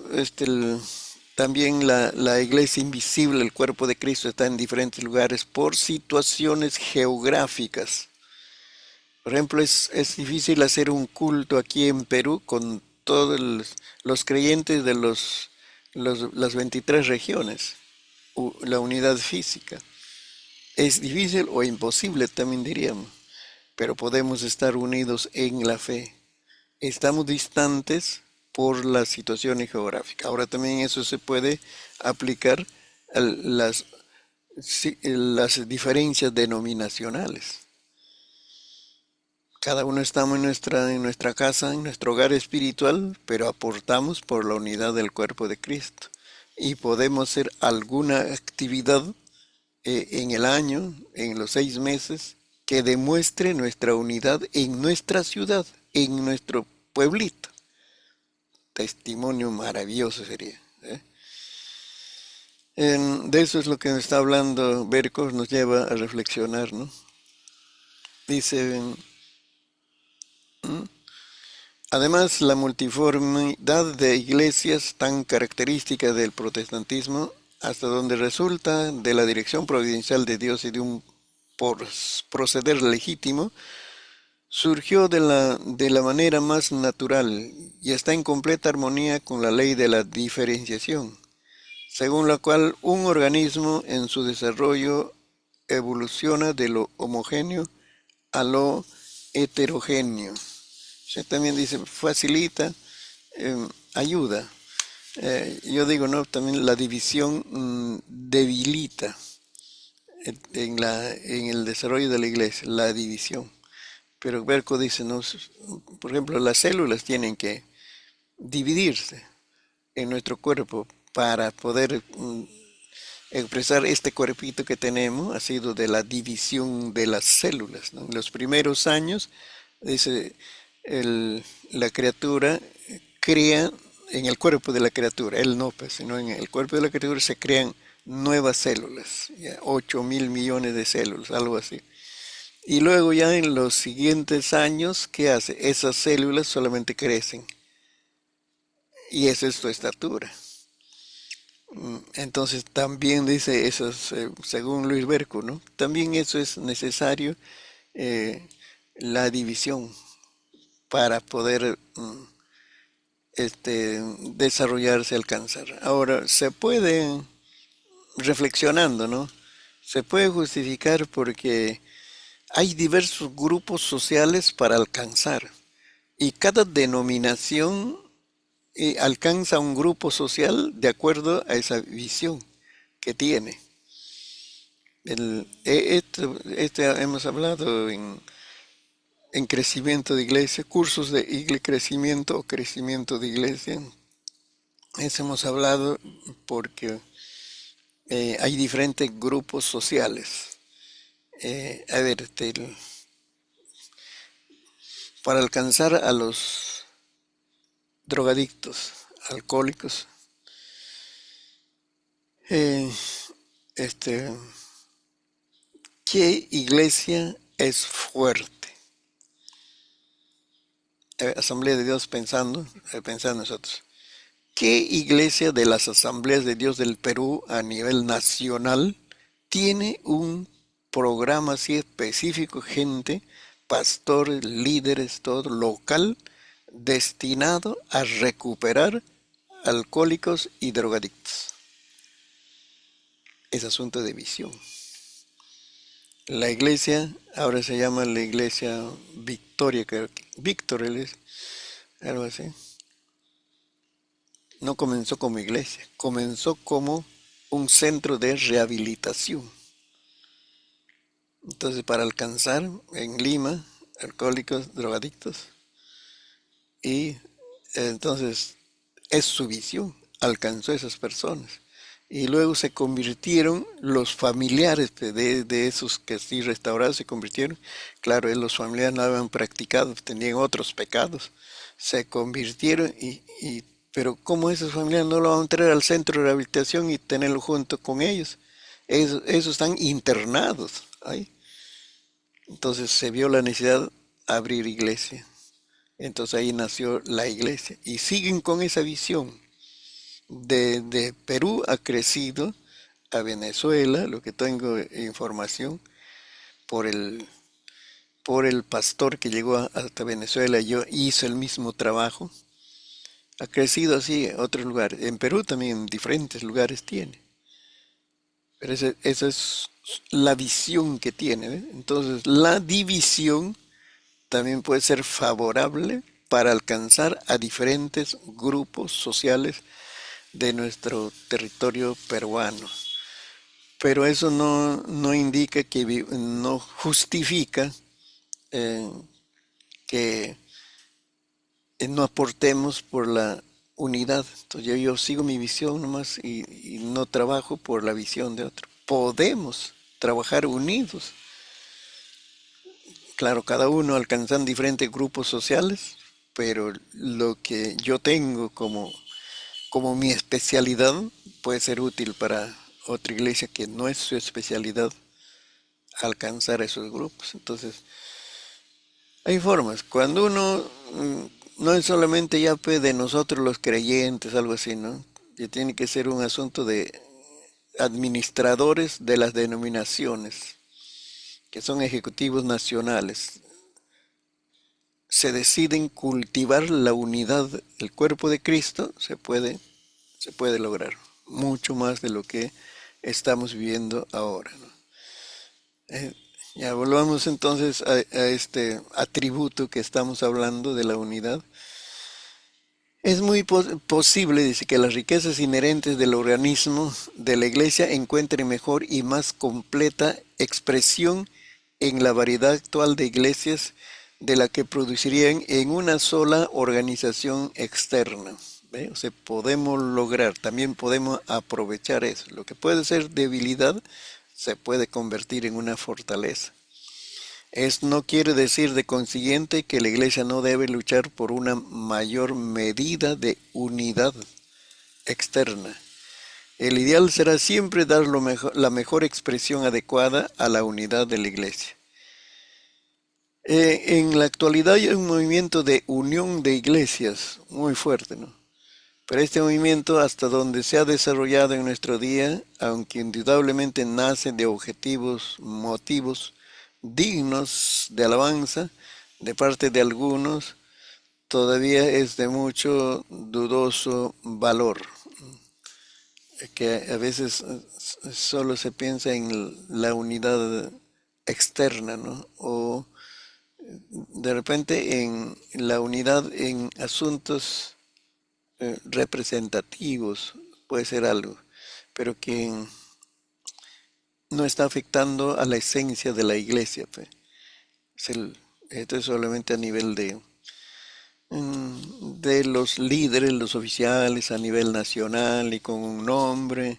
también la iglesia invisible, el cuerpo de Cristo, está en diferentes lugares por situaciones geográficas. Por ejemplo, es difícil hacer un culto aquí en Perú con todos los creyentes de las 23 regiones, la unidad física. Es difícil o imposible, también diríamos, pero podemos estar unidos en la fe. Estamos distantes por la situación geográfica. Ahora también eso se puede aplicar a las diferencias denominacionales. Cada uno estamos en nuestra casa, en nuestro hogar espiritual, pero aportamos por la unidad del cuerpo de Cristo. Y podemos hacer alguna actividad en el año, en los 6 meses, que demuestre nuestra unidad en nuestra ciudad, en nuestro pueblito. Testimonio maravilloso sería, ¿eh? De eso es lo que nos está hablando Berkos, nos lleva a reflexionar, ¿no? Dice, además, la multiformidad de iglesias tan característica del protestantismo, hasta donde resulta de la dirección providencial de Dios y de un proceder legítimo, surgió de la manera más natural y está en completa armonía con la ley de la diferenciación, según la cual un organismo en su desarrollo evoluciona de lo homogéneo a lo heterogéneo. Se también dice facilita, ayuda. Yo digo, no, también la división debilita. en el desarrollo de la iglesia, la división. Pero Berco dice, no, por ejemplo, las células tienen que dividirse en nuestro cuerpo para poder expresar este cuerpito que tenemos, ha sido de la división de las células, ¿no? En los primeros años, dice, la criatura crea en el cuerpo de la criatura, él no, pues, sino en el cuerpo de la criatura se crean nuevas células, ya, 8.000 millones de células, algo así. Y luego ya en los siguientes años, ¿qué hace? Esas células solamente crecen y esa es tu estatura. Entonces también dice eso, según Luis Berco, ¿no? También eso es necesario, eh, la división para poder desarrollarse, alcanzar. Ahora, se puede, reflexionando, ¿no? Se puede justificar porque hay diversos grupos sociales para alcanzar y cada denominación alcanza un grupo social de acuerdo a esa visión que tiene. Hemos hablado en crecimiento de iglesia, cursos de crecimiento o crecimiento de iglesia. Eso hemos hablado porque hay diferentes grupos sociales. A ver, para alcanzar a los drogadictos, alcohólicos, eh, este, ¿qué iglesia es fuerte? Asamblea de Dios pensando nosotros. ¿Qué iglesia de las asambleas de Dios del Perú a nivel nacional tiene un programa así específico, gente, pastores, líderes, todo local, destinado a recuperar alcohólicos y drogadictos? Es asunto de visión. La iglesia ahora se llama la iglesia Victoria, creo que Víctor, algo así. No comenzó como iglesia, comenzó como un centro de rehabilitación. Entonces, para alcanzar en Lima alcohólicos, drogadictos, y entonces es su visión, alcanzó a esas personas. Y luego se convirtieron los familiares de esos que sí restaurados, se convirtieron. Claro, los familiares no habían practicado, tenían otros pecados. Se convirtieron pero ¿cómo esos familiares no lo van a traer al centro de rehabilitación y tenerlo junto con ellos? Esos están internados ahí. Entonces se vio la necesidad de abrir iglesia. Entonces ahí nació la iglesia. Y siguen con esa visión. De Perú ha crecido a Venezuela, lo que tengo información, por el, por el pastor que llegó hasta Venezuela, yo hizo el mismo trabajo. Ha crecido así en otros lugares. En Perú también en diferentes lugares tiene. Pero esa es la visión que tiene, ¿ve? Entonces la división también puede ser favorable para alcanzar a diferentes grupos sociales de nuestro territorio peruano. Pero eso no indica no justifica eh, que no aportemos por la unidad. Entonces yo sigo mi visión nomás y no trabajo por la visión de otro. Podemos trabajar unidos. Claro, cada uno alcanzando diferentes grupos sociales, pero lo que yo tengo como mi especialidad puede ser útil para otra iglesia que no es su especialidad alcanzar esos grupos. Entonces, hay formas. Cuando uno no es solamente ya pues, de nosotros los creyentes, algo así, ¿no? Ya tiene que ser un asunto de administradores de las denominaciones, que son ejecutivos nacionales. Se deciden cultivar la unidad del cuerpo de Cristo, se puede lograr mucho más de lo que estamos viviendo ahora, ¿no? Eh, ya volvamos entonces a este atributo que estamos hablando de la unidad. Es muy posible, dice, que las riquezas inherentes del organismo de la Iglesia encuentren mejor y más completa expresión en la variedad actual de iglesias de la que producirían en una sola organización externa. ¿Ve? O sea, podemos lograr, también podemos aprovechar eso. Lo que puede ser debilidad se puede convertir en una fortaleza. No quiere decir de consiguiente que la Iglesia no debe luchar por una mayor medida de unidad externa. El ideal será siempre dar la mejor expresión adecuada a la unidad de la Iglesia. En la actualidad hay un movimiento de unión de iglesias muy fuerte, ¿no? Pero este movimiento, hasta donde se ha desarrollado en nuestro día, aunque indudablemente nace de motivos dignos de alabanza de parte de algunos, todavía es de mucho dudoso valor, que a veces solo se piensa en la unidad externa, ¿no? O de repente en la unidad en asuntos representativos, puede ser algo, pero que no está afectando a la esencia de la iglesia, pues. Esto es solamente a nivel de los líderes, los oficiales a nivel nacional y con un nombre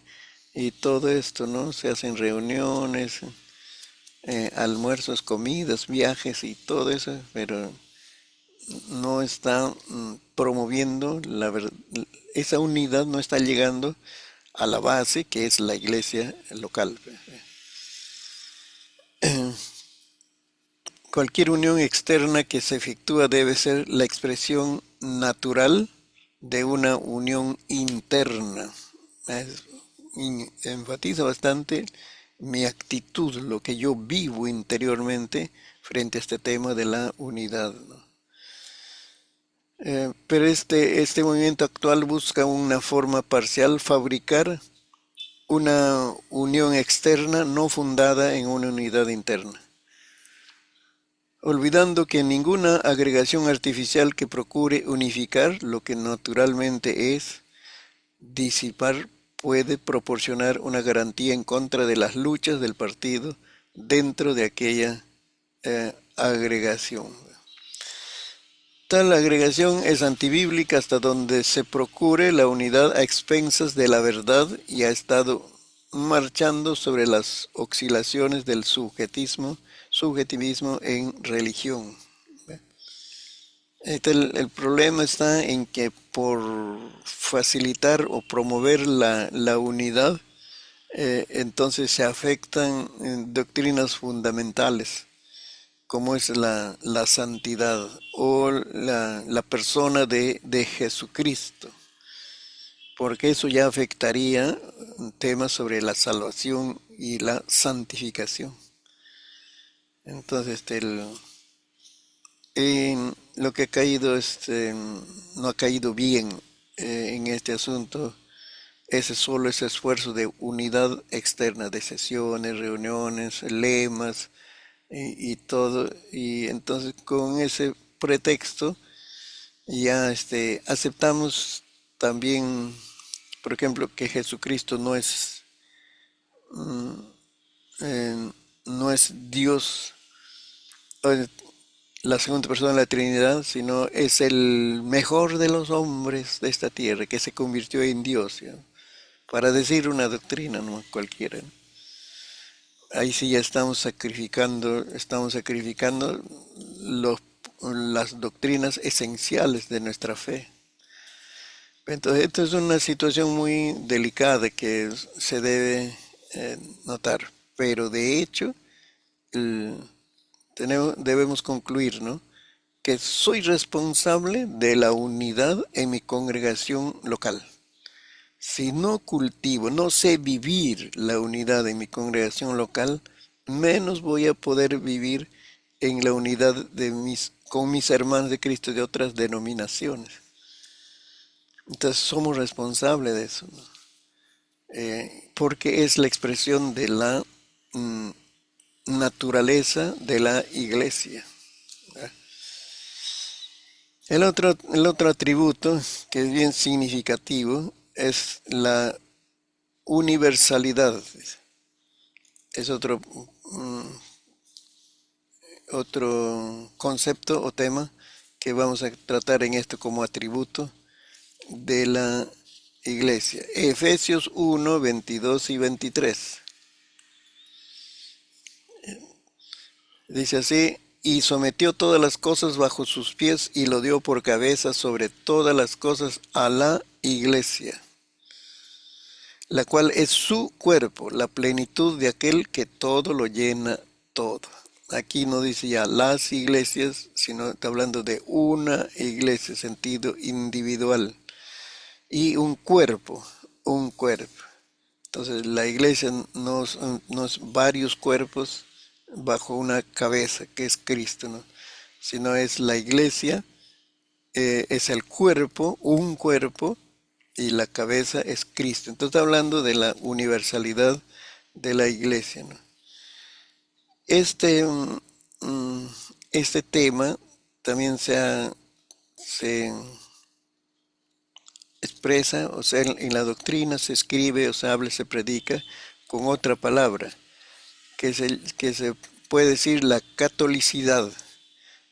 y todo esto, ¿no? Se hacen reuniones, almuerzos, comidas, viajes y todo eso, pero no está promoviendo esa unidad, no está llegando a la base que es la iglesia local. Cualquier unión externa que se efectúa debe ser la expresión natural de una unión interna. Enfatiza bastante mi actitud, lo que yo vivo interiormente frente a este tema de la unidad, ¿no? Pero este movimiento actual busca una forma parcial, fabricar una unión externa no fundada en una unidad interna, olvidando que ninguna agregación artificial que procure unificar lo que naturalmente es, disipar, puede proporcionar una garantía en contra de las luchas del partido dentro de aquella agregación. Tal agregación es antibíblica hasta donde se procure la unidad a expensas de la verdad y ha estado marchando sobre las oscilaciones del subjetivismo en religión. El problema está en que por facilitar o promover la unidad, entonces se afectan doctrinas fundamentales, como es la santidad o la persona de Jesucristo, porque eso ya afectaría temas sobre la salvación y la santificación. Entonces, lo que ha caído, no ha caído bien en este asunto, solo ese esfuerzo de unidad externa, de sesiones, reuniones, lemas, y todo, y entonces con ese pretexto ya aceptamos también, por ejemplo, que Jesucristo eh, no es Dios, eh, la segunda persona de la Trinidad, sino es el mejor de los hombres de esta tierra que se convirtió en Dios, ¿ya? Para decir una doctrina, no cualquiera, ¿no? Ahí sí ya estamos sacrificando los, las doctrinas esenciales de nuestra fe. Entonces, esto es una situación muy delicada que se debe notar, pero de hecho debemos concluir, ¿no?, que soy responsable de la unidad en mi congregación local. Si no cultivo, no sé vivir la unidad en mi congregación local, menos voy a poder vivir en la unidad con mis hermanos de Cristo de otras denominaciones. Entonces somos responsables de eso, ¿no? Porque es la expresión de la naturaleza de la iglesia, ¿verdad? El otro atributo que es bien significativo es la universalidad. Es otro concepto o tema que vamos a tratar en esto como atributo de la iglesia. Efesios 1, 22 y 23. Dice así, y sometió todas las cosas bajo sus pies y lo dio por cabeza sobre todas las cosas a la iglesia, la cual es su cuerpo, la plenitud de aquel que todo lo llena todo. Aquí no dice ya las iglesias, sino está hablando de una iglesia, sentido individual, y un cuerpo, un cuerpo. Entonces la iglesia no es varios cuerpos bajo una cabeza, que es Cristo, ¿no? Sino es la iglesia, es el cuerpo, un cuerpo, y la cabeza es Cristo. Entonces está hablando de la universalidad de la iglesia, ¿no? Este, mm, este tema también se expresa, o sea, en la doctrina se escribe, o se habla, se predica con otra palabra, que se puede decir la catolicidad,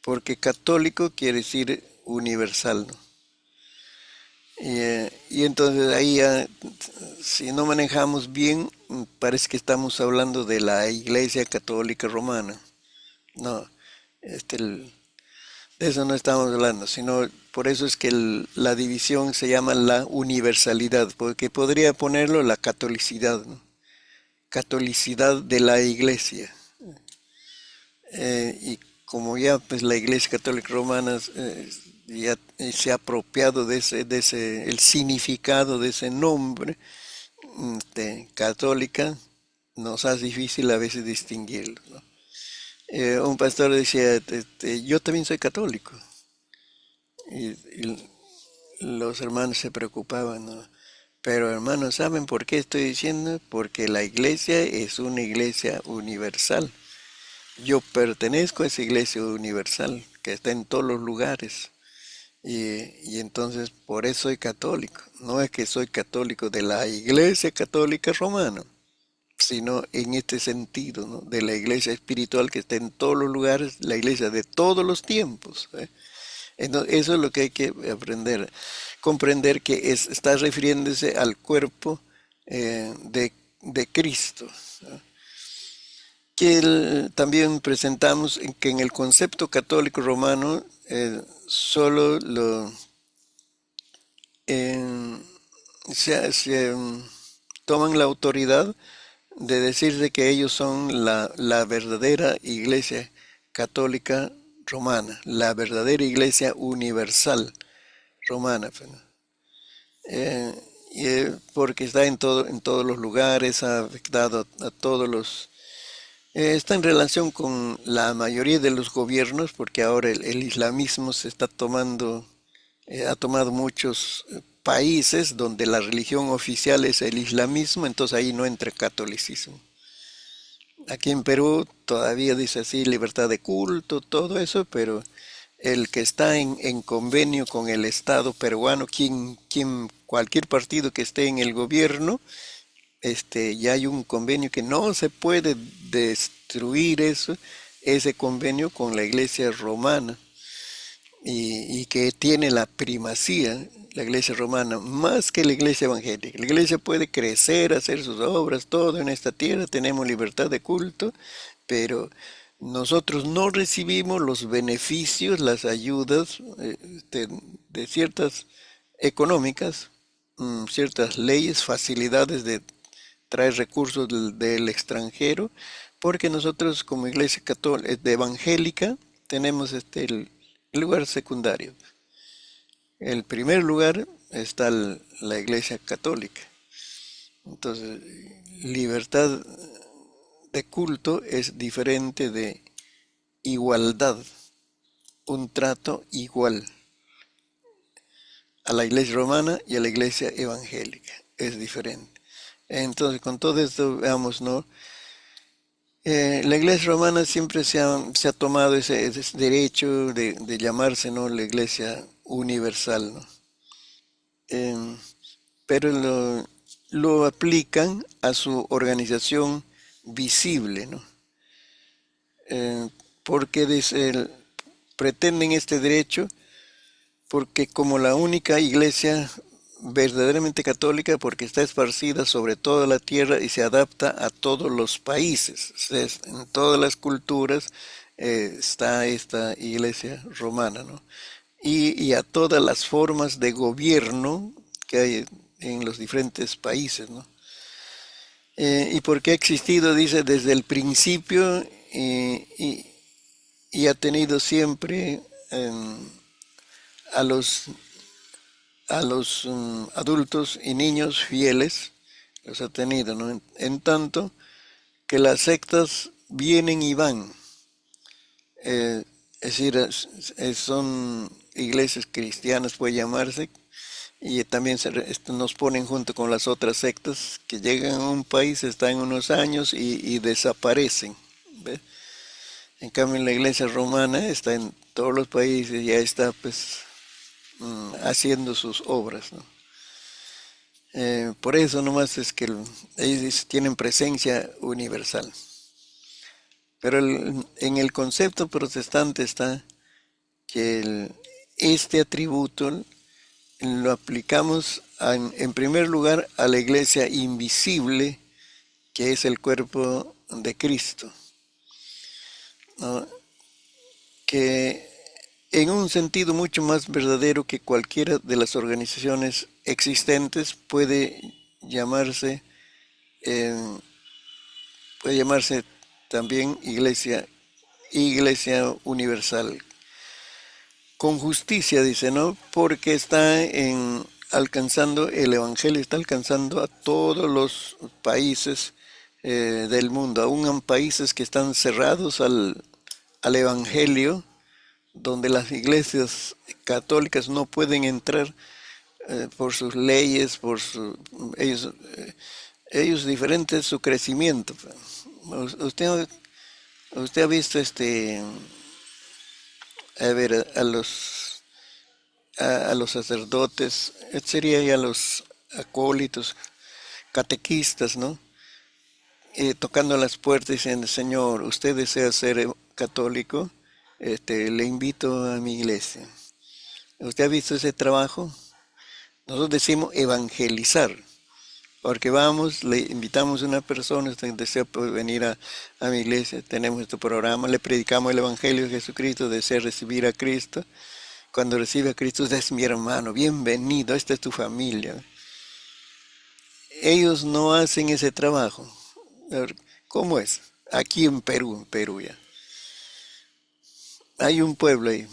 porque católico quiere decir universal, ¿no? Y entonces ahí ya, si no manejamos bien, parece que estamos hablando de la Iglesia Católica Romana. No, este, de eso no estamos hablando, sino por eso es que la división se llama la universalidad, porque podría ponerlo la catolicidad, ¿no? Catolicidad de la Iglesia. Y como ya pues la Iglesia Católica Romana ya se ha apropiado el significado de ese nombre, católica, nos hace difícil a veces distinguirlo, ¿no? Un pastor decía, yo también soy católico. Y los hermanos se preocupaban, ¿no? Pero hermanos, ¿saben por qué estoy diciendo? Porque la iglesia es una iglesia universal. Yo pertenezco a esa iglesia universal que está en todos los lugares. Y entonces por eso soy católico. No es que soy católico de la iglesia católica romana, sino en este sentido, ¿no? De la iglesia espiritual que está en todos los lugares, la iglesia de todos los tiempos, ¿eh? Entonces, eso es lo que hay que aprender, comprender que está refiriéndose al cuerpo de Cristo, ¿no? Que también presentamos que en el concepto católico romano solo eh, se toman la autoridad de decir de que ellos son la verdadera iglesia católica romana, la verdadera iglesia universal romana, pues, ¿no? Eh, porque está en todos los lugares, ha afectado a todos está en relación con la mayoría de los gobiernos, porque ahora el islamismo se está tomando, ha tomado muchos países donde la religión oficial es el islamismo, entonces ahí no entra catolicismo. Aquí en Perú todavía dice así, libertad de culto, todo eso, pero el que está en convenio con el Estado peruano, cualquier partido que esté en el gobierno, ya hay un convenio que no se puede destruir ese convenio con la iglesia romana y que tiene la primacía, la iglesia romana, más que la iglesia evangélica. La iglesia puede crecer, hacer sus obras, todo en esta tierra, tenemos libertad de culto, pero nosotros no recibimos los beneficios, las ayudas de ciertas económicas, ciertas leyes, facilidades de traer recursos del extranjero, porque nosotros como iglesia católica, evangélica, tenemos el lugar secundario. El primer lugar está la iglesia católica. Entonces, libertad de culto es diferente de igualdad, un trato igual a la iglesia romana y a la iglesia evangélica. Es diferente. Entonces, con todo esto, veamos, ¿no? La Iglesia romana siempre se ha tomado ese derecho de llamarse, ¿no?, la Iglesia universal, ¿no? Em, pero lo aplican a su organización visible, ¿no? Eh, porque pretenden este derecho porque como la única iglesia verdaderamente católica, porque está esparcida sobre toda la tierra y se adapta a todos los países. En todas las culturas está esta iglesia romana, ¿no? Y a todas las formas de gobierno que hay en los diferentes países, ¿no? Y porque ha existido, dice, desde el principio y ha tenido siempre a los adultos y niños fieles, los ha tenido, ¿no? En tanto que las sectas vienen y van, es decir, son iglesias cristianas, puede llamarse, y también nos ponen junto con las otras sectas que llegan a un país, están unos años y desaparecen. ¿Ve? En cambio, la iglesia romana está en todos los países, ya está pues haciendo sus obras, ¿no? Por eso nomás es que ellos tienen presencia universal. Pero en el concepto protestante está que este atributo lo aplicamos en primer lugar a la iglesia invisible, que es el cuerpo de Cristo, ¿no? Que en un sentido mucho más verdadero que cualquiera de las organizaciones existentes eh, puede llamarse también iglesia universal. Con justicia, dice, ¿no? Porque alcanzando, el Evangelio está alcanzando a todos los países del mundo, aún en países que están cerrados al Evangelio, donde las iglesias católicas no pueden entrar por sus leyes, ellos, ellos diferentes su crecimiento. Usted, usted ha visto a ver, a los sacerdotes, sería ya los acólitos, catequistas, ¿no? Tocando las puertas diciendo, Señor, usted desea ser católico, le invito a mi iglesia. ¿Usted ha visto ese trabajo? Nosotros decimos evangelizar, porque vamos, le invitamos a una persona, usted desea venir a mi iglesia, tenemos este programa, le predicamos el Evangelio de Jesucristo, desea recibir a Cristo. Cuando recibe a Cristo, usted es mi hermano, bienvenido, esta es tu familia. Ellos no hacen ese trabajo. ¿Cómo es? Aquí en Perú ya. Hay un pueblo ahí,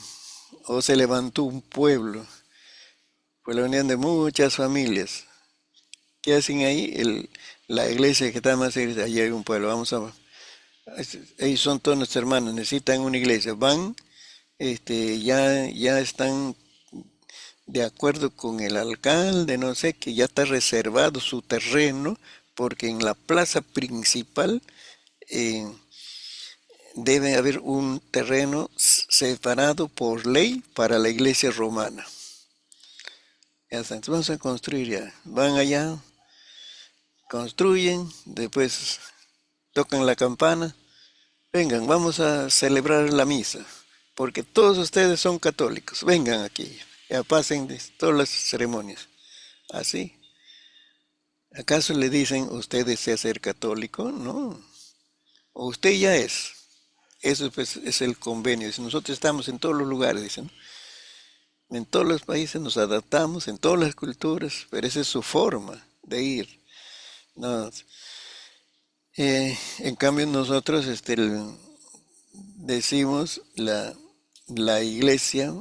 o se levantó un pueblo, por la unión de muchas familias. ¿Qué hacen ahí? La iglesia que está más cerca, allí hay un pueblo, ellos son todos nuestros hermanos, necesitan una iglesia. Van, ya están de acuerdo con el alcalde, no sé, que ya está reservado su terreno, porque en la plaza principal eh, debe haber un terreno separado por ley para la iglesia romana. Ya está, entonces vamos a construir ya. Van allá, construyen, después tocan la campana. Vengan, vamos a celebrar la misa, porque todos ustedes son católicos. Vengan aquí, ya pasen de todas las ceremonias. Así. ¿Acaso le dicen, usted desea ser católico? No. O usted ya es. Eso pues, es el convenio. Nosotros estamos en todos los lugares, dicen. En todos los países nos adaptamos, en todas las culturas, pero esa es su forma de ir. No. En cambio nosotros decimos la iglesia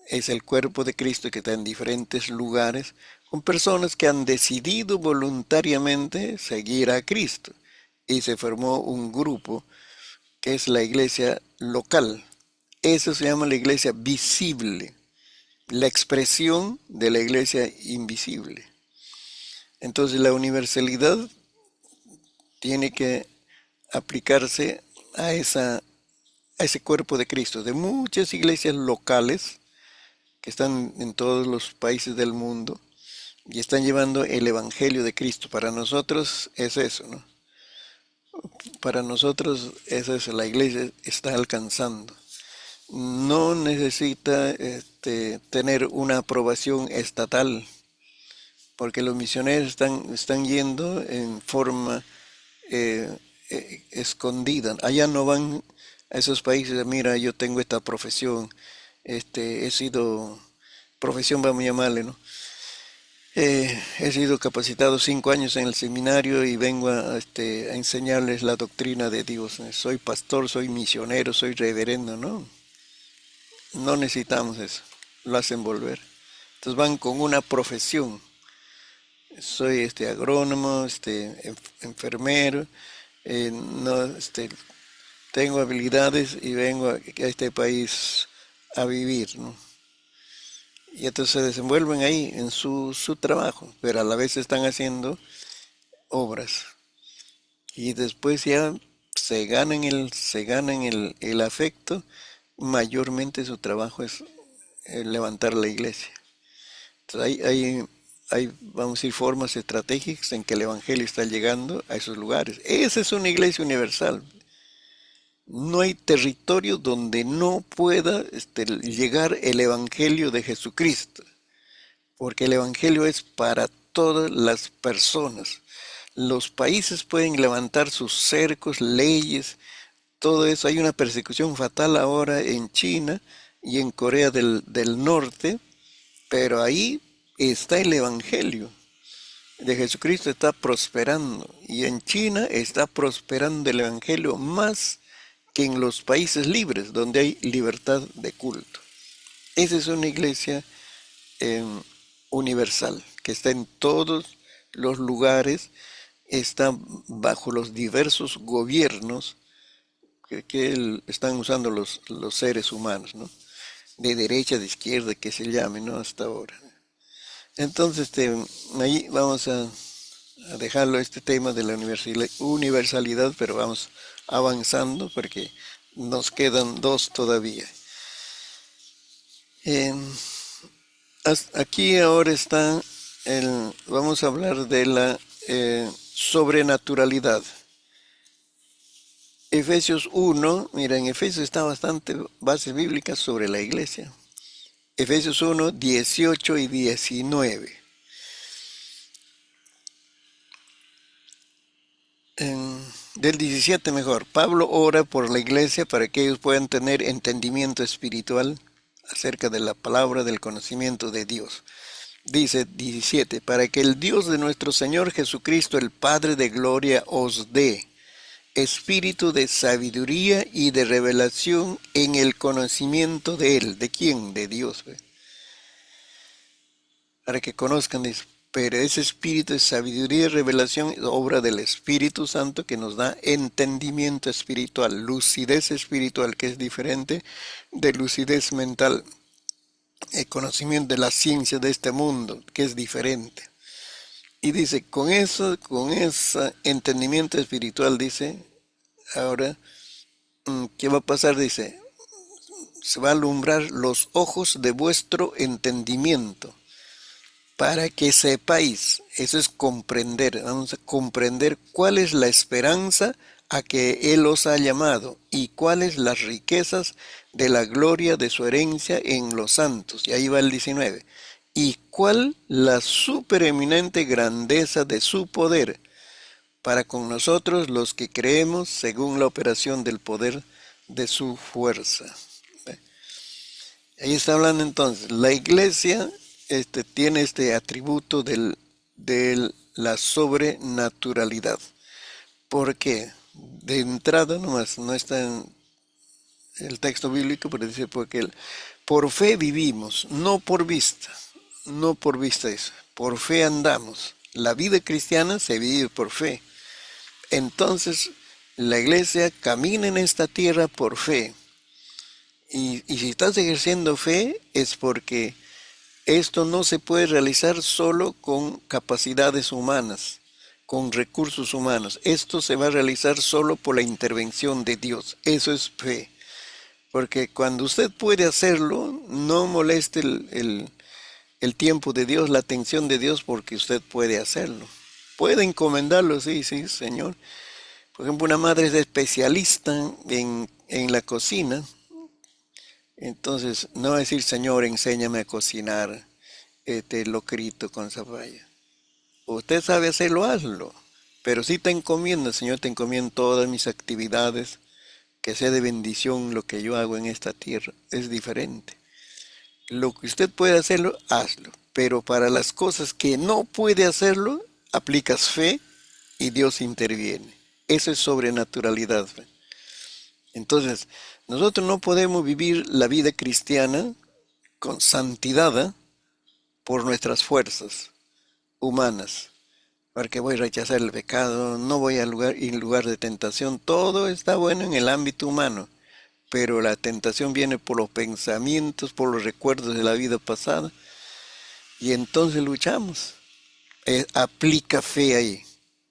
es el cuerpo de Cristo que está en diferentes lugares con personas que han decidido voluntariamente seguir a Cristo. Y se formó un grupo que es la iglesia local. Eso se llama la iglesia visible, la expresión de la iglesia invisible. Entonces la universalidad tiene que aplicarse a a ese cuerpo de Cristo, de muchas iglesias locales que están en todos los países del mundo y están llevando el Evangelio de Cristo. Para nosotros es eso, ¿no? Para nosotros esa es la iglesia está alcanzando. No necesita tener una aprobación estatal, porque los misioneros están yendo en forma escondida. Allá no van a esos países, mira, yo tengo esta profesión, he sido, profesión vamos a llamarle, ¿no? He sido capacitado 5 años en el seminario y vengo a enseñarles la doctrina de Dios. Soy pastor, soy misionero, soy reverendo, ¿no? No necesitamos eso, lo hacen volver. Entonces van con una profesión. Soy agrónomo, enfermero, no, tengo habilidades y vengo a este país a vivir, ¿no? Y entonces se desenvuelven ahí en su trabajo, pero a la vez están haciendo obras. Y después ya se ganan el afecto, mayormente su trabajo es levantar la iglesia. Entonces vamos a decir, formas estratégicas en que el Evangelio está llegando a esos lugares. Esa es una iglesia universal. No hay territorio donde no pueda llegar el Evangelio de Jesucristo, porque el Evangelio es para todas las personas. Los países pueden levantar sus cercos, leyes, todo eso. Hay una persecución fatal ahora en China y en Corea del Norte, pero ahí está el Evangelio de Jesucristo, está prosperando. Y en China está prosperando el Evangelio más que en los países libres, donde hay libertad de culto. Esa es una iglesia eh, universal, que está en todos los lugares, está bajo los diversos gobiernos que están usando los seres humanos, ¿no? De derecha, de izquierda, que se llame, ¿no? Hasta ahora. Entonces, ahí vamos a dejarlo este tema de la universalidad, pero vamos avanzando porque nos quedan dos todavía. Eh, Aquí ahora está, vamos a hablar de la sobrenaturalidad. Efesios 1, mira, en Efesios está bastante bases bíblicas sobre la iglesia. Efesios 1, 18 y 19. Del 17 mejor. Pablo ora por la iglesia para que ellos puedan tener entendimiento espiritual acerca de la palabra del conocimiento de Dios. Dice 17, para que el Dios de nuestro Señor Jesucristo, el Padre de gloria, os dé espíritu de sabiduría y de revelación en el conocimiento de Él. ¿De quién? De Dios. Para que conozcan, dice, pero ese espíritu de sabiduría y revelación es obra del Espíritu Santo que nos da entendimiento espiritual, lucidez espiritual, que es diferente de lucidez mental, el conocimiento de la ciencia de este mundo, que es diferente. Y dice, con ese entendimiento espiritual, dice, ahora, ¿qué va a pasar? Dice, se va a alumbrar los ojos de vuestro entendimiento, para que sepáis, eso es comprender, vamos a comprender cuál es la esperanza a que Él os ha llamado y cuáles las riquezas de la gloria de su herencia en los santos. Y ahí va el 19. Y cuál la supereminente grandeza de su poder para con nosotros los que creemos según la operación del poder de su fuerza. Ahí está hablando entonces, la iglesia tiene este atributo de la sobrenaturalidad. ¿Por qué? De entrada nomás, no está en el texto bíblico, pero dice porque por fe vivimos, no por vista, no por vista eso, por fe andamos. La vida cristiana se vive por fe. Entonces, la iglesia camina en esta tierra por fe. Y si estás ejerciendo fe es porque esto no se puede realizar solo con capacidades humanas. con recursos humanos. Esto se va a realizar solo por la intervención de Dios. Eso es fe. Porque cuando usted puede hacerlo, no moleste el tiempo de Dios, la atención de Dios, porque usted puede hacerlo. Puede encomendarlo, sí, sí, Señor. Por ejemplo, una madre es especialista en la cocina. Entonces, no va a decir, Señor, enséñame a cocinar este locrito con zapalla. Usted sabe hacerlo, hazlo. Pero si te encomienda, Señor, te encomiendo todas mis actividades, que sea de bendición lo que yo hago en esta tierra. Es diferente. Lo que usted puede hacerlo, hazlo. Pero para las cosas que no puede hacerlo, aplicas fe y Dios interviene. Eso es sobrenaturalidad. Entonces, nosotros no podemos vivir la vida cristiana con santidad por nuestras fuerzas humanas. Porque voy a rechazar el pecado, no voy a lugar de tentación. Todo está bueno en el ámbito humano, pero la tentación viene por los pensamientos, por los recuerdos de la vida pasada, y entonces luchamos. Aplica fe ahí.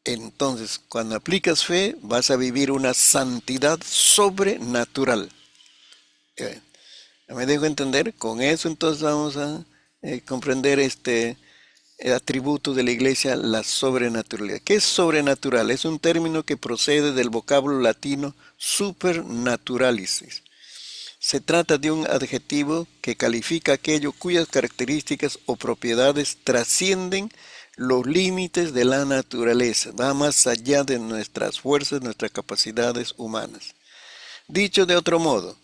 Entonces, cuando aplicas fe, vas a vivir una santidad sobrenatural. Eh, ¿Me dejo entender? Con eso entonces vamos a comprender el atributo de la iglesia, la sobrenaturalidad. ¿Qué es sobrenatural? Es un término que procede del vocablo latino supernaturalis. Se trata de un adjetivo que califica aquello cuyas características o propiedades trascienden los límites de la naturaleza, va más allá de nuestras fuerzas, nuestras capacidades humanas. Dicho de otro modo,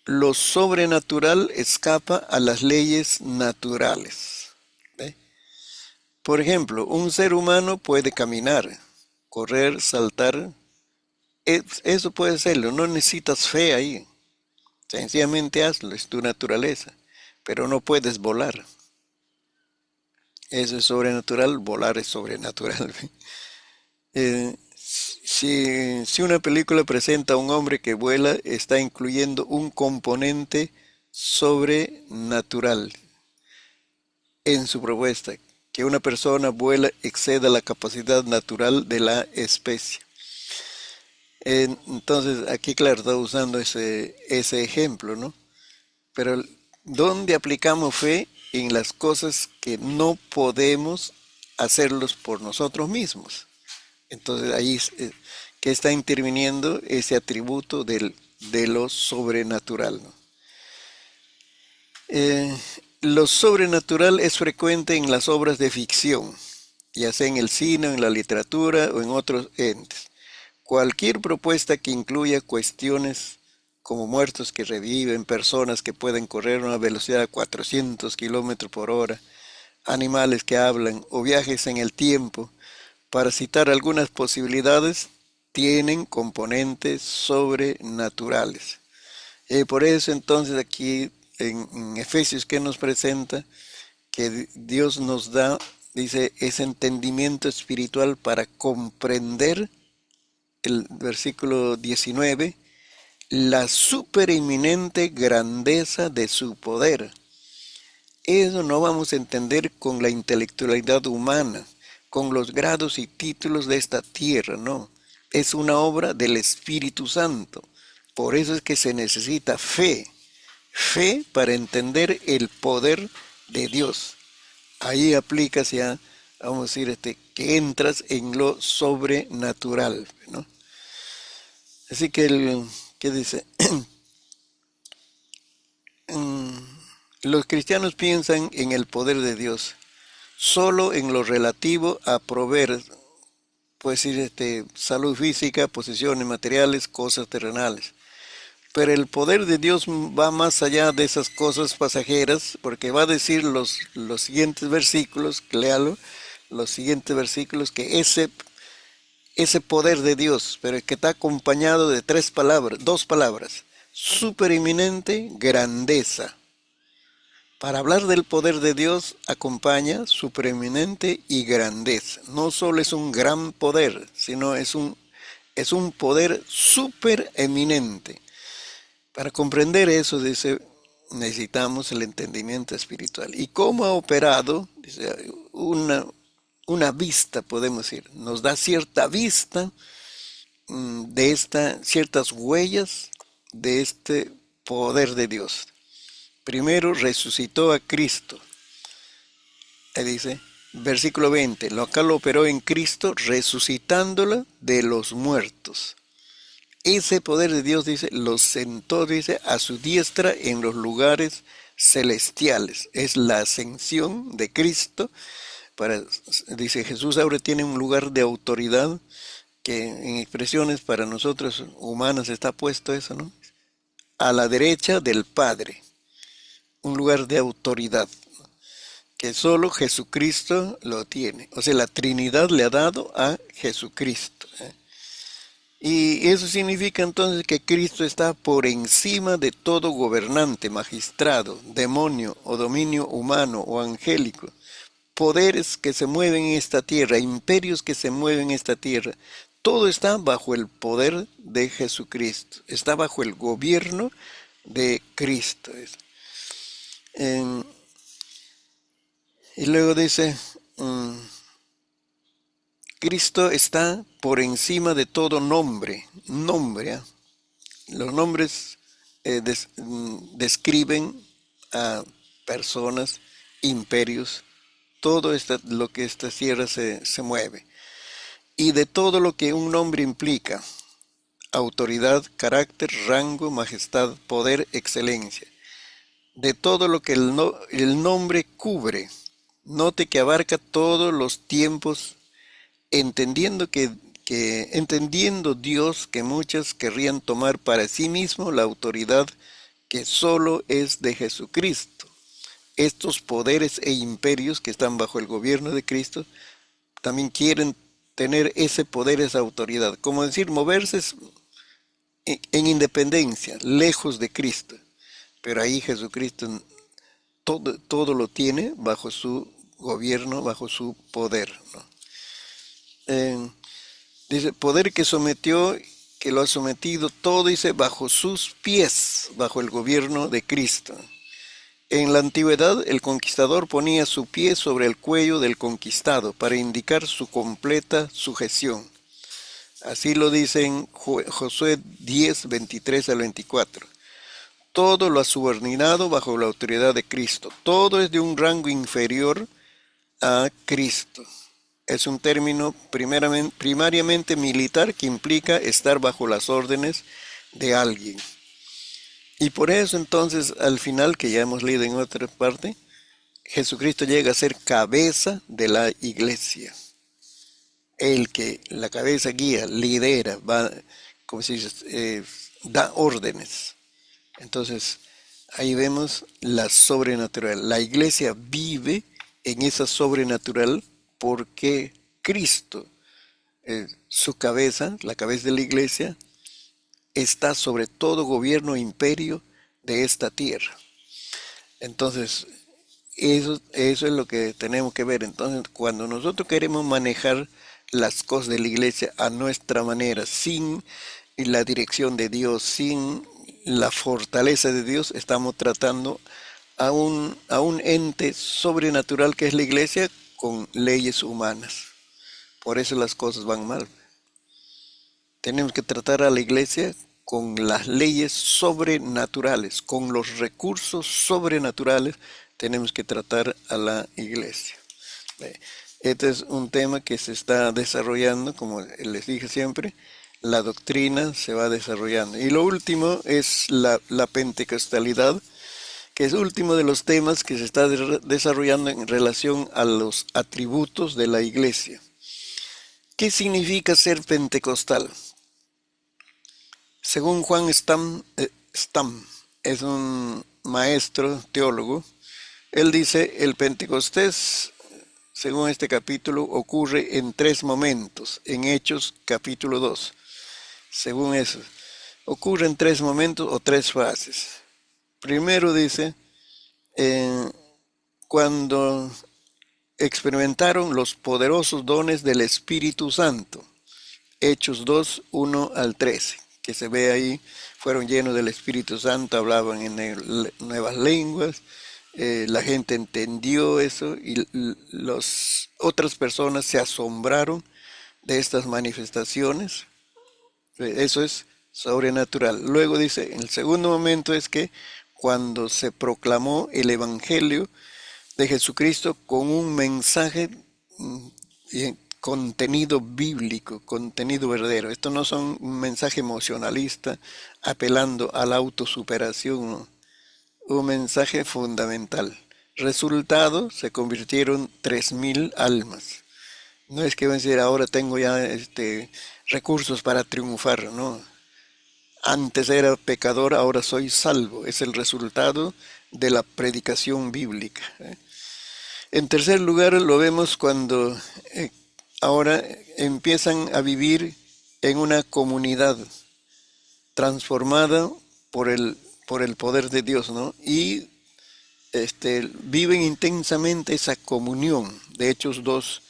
lo sobrenatural escapa a las leyes naturales. ¿Ve? Por ejemplo, un ser humano puede caminar, correr, saltar. Eso puede serlo, no necesitas fe ahí. Sencillamente hazlo, es tu naturaleza. Pero no puedes volar. Eso es sobrenatural, volar es sobrenatural. Si una película presenta a un hombre que vuela, está incluyendo un componente sobrenatural en su propuesta. Que una persona vuela exceda la capacidad natural de la especie. Entonces, aquí, claro, está usando ese ejemplo, ¿no? Pero, ¿dónde aplicamos fe? En las cosas que no podemos hacerlos por nosotros mismos. Entonces, ahí que está interviniendo ese atributo de lo sobrenatural, ¿no? Lo sobrenatural es frecuente en las obras de ficción, ya sea en el cine, en la literatura o en otros entes. Cualquier propuesta que incluya cuestiones como muertos que reviven, personas que pueden correr a una velocidad de 400 kilómetros por hora, animales que hablan o viajes en el tiempo, para citar algunas posibilidades, tienen componentes sobrenaturales. Por eso entonces aquí en Efesios que nos presenta que Dios nos da, dice, ese entendimiento espiritual para comprender el versículo 19, la supereminente grandeza de su poder. Eso no vamos a entender con la intelectualidad humana, con los grados y títulos de esta tierra, no. Es una obra del Espíritu Santo. Por eso es que se necesita fe. Fe para entender el poder de Dios. Ahí aplicas ya, vamos a decir, que entras en lo sobrenatural, ¿no? Así que, ¿qué dice? Los cristianos piensan en el poder de Dios solo en lo relativo a proveer, puede decir, salud física, posesiones materiales, cosas terrenales. Pero el poder de Dios va más allá de esas cosas pasajeras, porque va a decir los siguientes versículos, léalo, los siguientes versículos, que ese poder de Dios, pero que está acompañado de dos palabras, supereminente grandeza. Para hablar del poder de Dios acompaña supereminente y grandeza. No solo es un gran poder, sino es un poder supereminente. Para comprender eso, dice, necesitamos el entendimiento espiritual. ¿Y cómo ha operado? Dice, una vista, podemos decir, nos da cierta vista de ciertas huellas de este poder de Dios. Primero resucitó a Cristo. Ahí dice, versículo 20, acá lo operó en Cristo resucitándolo de los muertos. Ese poder de Dios, dice, lo sentó, dice, a su diestra en los lugares celestiales. Es la ascensión de Cristo. Dice, Jesús ahora tiene un lugar de autoridad que en expresiones para nosotros humanas está puesto eso, ¿no? A la derecha del Padre. Un lugar de autoridad que solo Jesucristo lo tiene. O sea, la Trinidad le ha dado a Jesucristo. Y eso significa entonces que Cristo está por encima de todo gobernante, magistrado, demonio o dominio humano o angélico. Poderes que se mueven en esta tierra, imperios que se mueven en esta tierra, todo está bajo el poder de Jesucristo, está bajo el gobierno de Cristo. Y luego dice, Cristo está por encima de todo nombre. Nombre, ¿eh? Los nombres describen a personas, imperios, todo lo que esta tierra se mueve. Y de todo lo que un nombre implica, autoridad, carácter, rango, majestad, poder, excelencia. De todo lo que el nombre cubre. Note que abarca todos los tiempos, entendiendo entendiendo Dios que muchos querrían tomar para sí mismo la autoridad que solo es de Jesucristo. Estos poderes e imperios que están bajo el gobierno de Cristo también quieren tener ese poder, esa autoridad, como decir, moverse en independencia, lejos de Cristo. Pero ahí Jesucristo todo lo tiene bajo su gobierno, bajo su poder, ¿no? Dice, poder que lo ha sometido todo, dice, bajo sus pies, bajo el gobierno de Cristo. En la antigüedad, el conquistador ponía su pie sobre el cuello del conquistado para indicar su completa sujeción. Así lo dice en Josué 10, 23 al 24. Todo lo ha subordinado bajo la autoridad de Cristo. Todo es de un rango inferior a Cristo. Es un término primariamente militar que implica estar bajo las órdenes de alguien. Y por eso entonces al final, que ya hemos leído en otra parte, Jesucristo llega a ser cabeza de la iglesia. El que la cabeza guía, lidera, va, como se dice, da órdenes. Entonces ahí vemos la sobrenatural. La iglesia vive en esa sobrenatural porque Cristo, su cabeza, la cabeza de la iglesia, está sobre todo gobierno e imperio de esta tierra. Entonces, eso es lo que tenemos que ver. Entonces, cuando nosotros queremos manejar las cosas de la iglesia a nuestra manera, sin la dirección de Dios, sin la fortaleza de Dios, estamos tratando a un ente sobrenatural que es la iglesia con leyes humanas. Por eso las cosas van mal. Tenemos que tratar a la iglesia con las leyes sobrenaturales, con los recursos sobrenaturales, tenemos que tratar a la iglesia. Este es un tema que se está desarrollando, como les dije siempre, la doctrina se va desarrollando. Y lo último es la pentecostalidad, que es el último de los temas que se está desarrollando en relación a los atributos de la iglesia. ¿Qué significa ser pentecostal? Según Juan Stam, es un maestro teólogo, él dice, el Pentecostés, según este capítulo, ocurre en 3 momentos, en Hechos capítulo 2. Según eso, ocurre en 3 momentos o 3 fases. Primero dice, cuando experimentaron los poderosos dones del Espíritu Santo. Hechos 2, 1 al 13, que se ve ahí, fueron llenos del Espíritu Santo, hablaban en nuevas lenguas, La gente entendió eso y las otras personas se asombraron de estas manifestaciones. Eso es sobrenatural. Luego dice, en el segundo momento es que cuando se proclamó el Evangelio de Jesucristo con un mensaje contenido bíblico, contenido verdadero. Esto no son un mensaje emocionalista apelando a la autosuperación, ¿no? Un mensaje fundamental. Resultado, se convirtieron 3.000 almas. No es que van a decir ahora tengo ya recursos para triunfar, no. Antes era pecador, ahora soy salvo. Es el resultado de la predicación bíblica. En tercer lugar, lo vemos cuando ahora empiezan a vivir en una comunidad transformada por el poder de Dios, ¿no? Y viven intensamente esa comunión. De Hechos 2,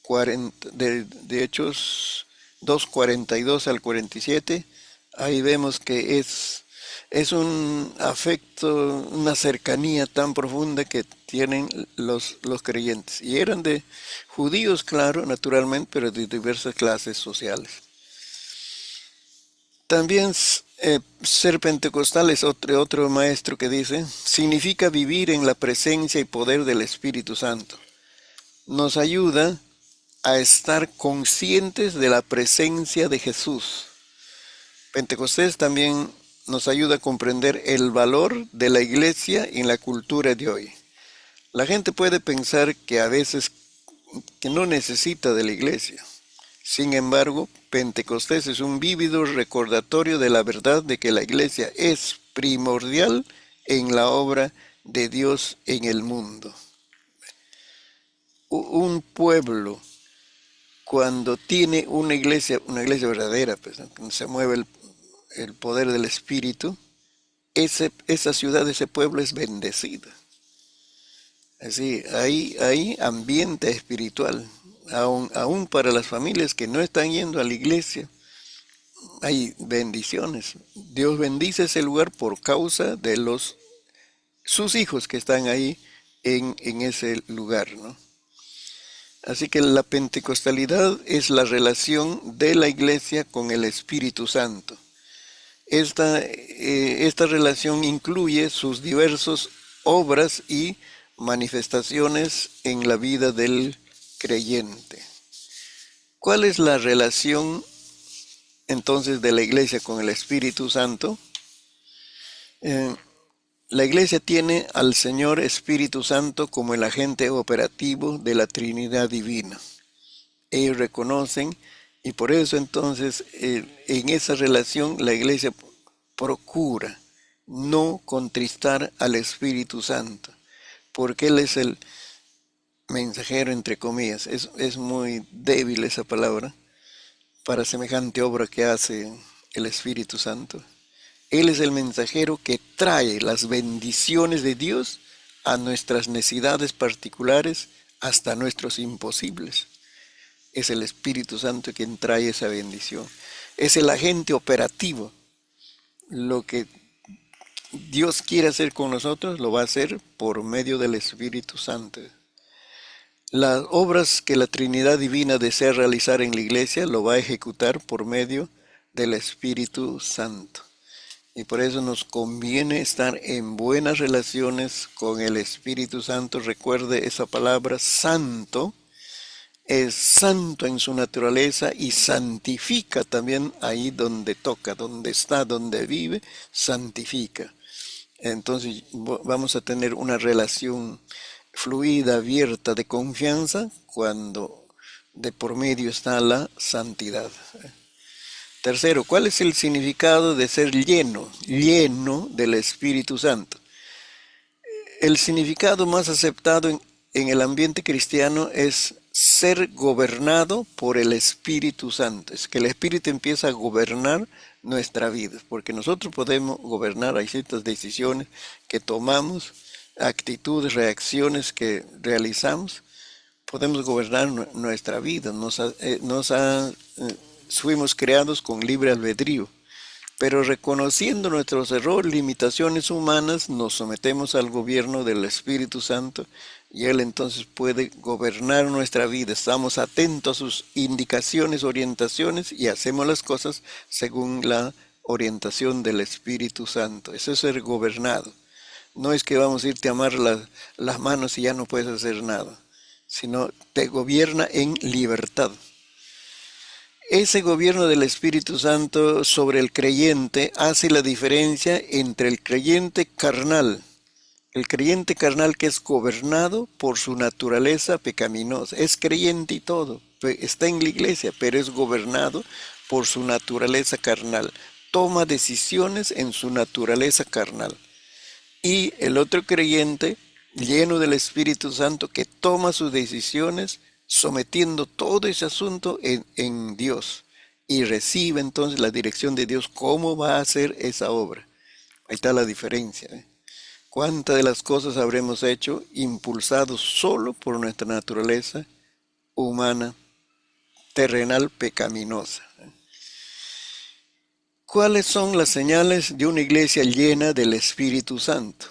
40, de Hechos 2, 42 al 47, ahí vemos que es un afecto, una cercanía tan profunda que tienen los creyentes. Y eran de judíos, claro, naturalmente, pero de diversas clases sociales. También ser pentecostal es otro maestro que dice, significa vivir en la presencia y poder del Espíritu Santo. Nos ayuda a estar conscientes de la presencia de Jesús. Pentecostés también nos ayuda a comprender el valor de la iglesia en la cultura de hoy. La gente puede pensar que a veces que no necesita de la iglesia. Sin embargo, Pentecostés es un vívido recordatorio de la verdad de que la iglesia es primordial en la obra de Dios en el mundo. Un pueblo, cuando tiene una iglesia verdadera, pues, ¿no? Se mueve el poder del Espíritu, esa ciudad, ese pueblo es bendecida. Así, hay ambiente espiritual, aún para las familias que no están yendo a la iglesia, hay bendiciones. Dios bendice ese lugar por causa de sus hijos que están ahí en ese lugar, ¿no? Así que la pentecostalidad es la relación de la iglesia con el Espíritu Santo. Esta relación incluye sus diversas obras y manifestaciones en la vida del creyente. ¿Cuál es la relación entonces de la iglesia con el Espíritu Santo? La iglesia tiene al Señor Espíritu Santo como el agente operativo de la Trinidad Divina. Ellos reconocen y por eso entonces en esa relación la iglesia procura no contristar al Espíritu Santo, porque Él es el mensajero, entre comillas. Es muy débil esa palabra para semejante obra que hace el Espíritu Santo. Él es el mensajero que trae las bendiciones de Dios a nuestras necesidades particulares hasta nuestros imposibles. Es el Espíritu Santo quien trae esa bendición. Es el agente operativo. Lo que Dios quiere hacer con nosotros lo va a hacer por medio del Espíritu Santo. Las obras que la Trinidad Divina desea realizar en la iglesia lo va a ejecutar por medio del Espíritu Santo. Y por eso nos conviene estar en buenas relaciones con el Espíritu Santo. Recuerde esa palabra santo. Es santo en su naturaleza y santifica también ahí donde toca, donde está, donde vive, santifica. Entonces vamos a tener una relación fluida, abierta, de confianza, cuando de por medio está la santidad. Tercero, ¿cuál es el significado de ser lleno del Espíritu Santo? El significado más aceptado en el ambiente cristiano es ser gobernado por el Espíritu Santo. Es que el Espíritu empieza a gobernar nuestra vida, porque nosotros podemos gobernar, hay ciertas decisiones que tomamos, actitudes, reacciones que realizamos, podemos gobernar nuestra vida. Fuimos creados con libre albedrío. pero reconociendo nuestros errores, limitaciones humanas, nos sometemos al gobierno del Espíritu Santo y Él entonces puede gobernar nuestra vida. Estamos atentos a sus indicaciones, orientaciones y hacemos las cosas según la orientación del Espíritu Santo. Eso es ser gobernado. No es que vamos a irte a amar las manos y ya no puedes hacer nada, sino te gobierna en libertad. Ese gobierno del Espíritu Santo sobre el creyente hace la diferencia entre el creyente carnal que es gobernado por su naturaleza pecaminosa, es creyente y todo, está en la iglesia, pero es gobernado por su naturaleza carnal, toma decisiones en su naturaleza carnal. Y el otro creyente, lleno del Espíritu Santo, que toma sus decisiones sometiendo todo ese asunto en Dios y recibe entonces la dirección de Dios, cómo va a hacer esa obra. Ahí está la diferencia. ¿Cuántas de las cosas habremos hecho impulsados solo por nuestra naturaleza humana, terrenal, pecaminosa? ¿Cuáles son las señales de una iglesia llena del Espíritu Santo?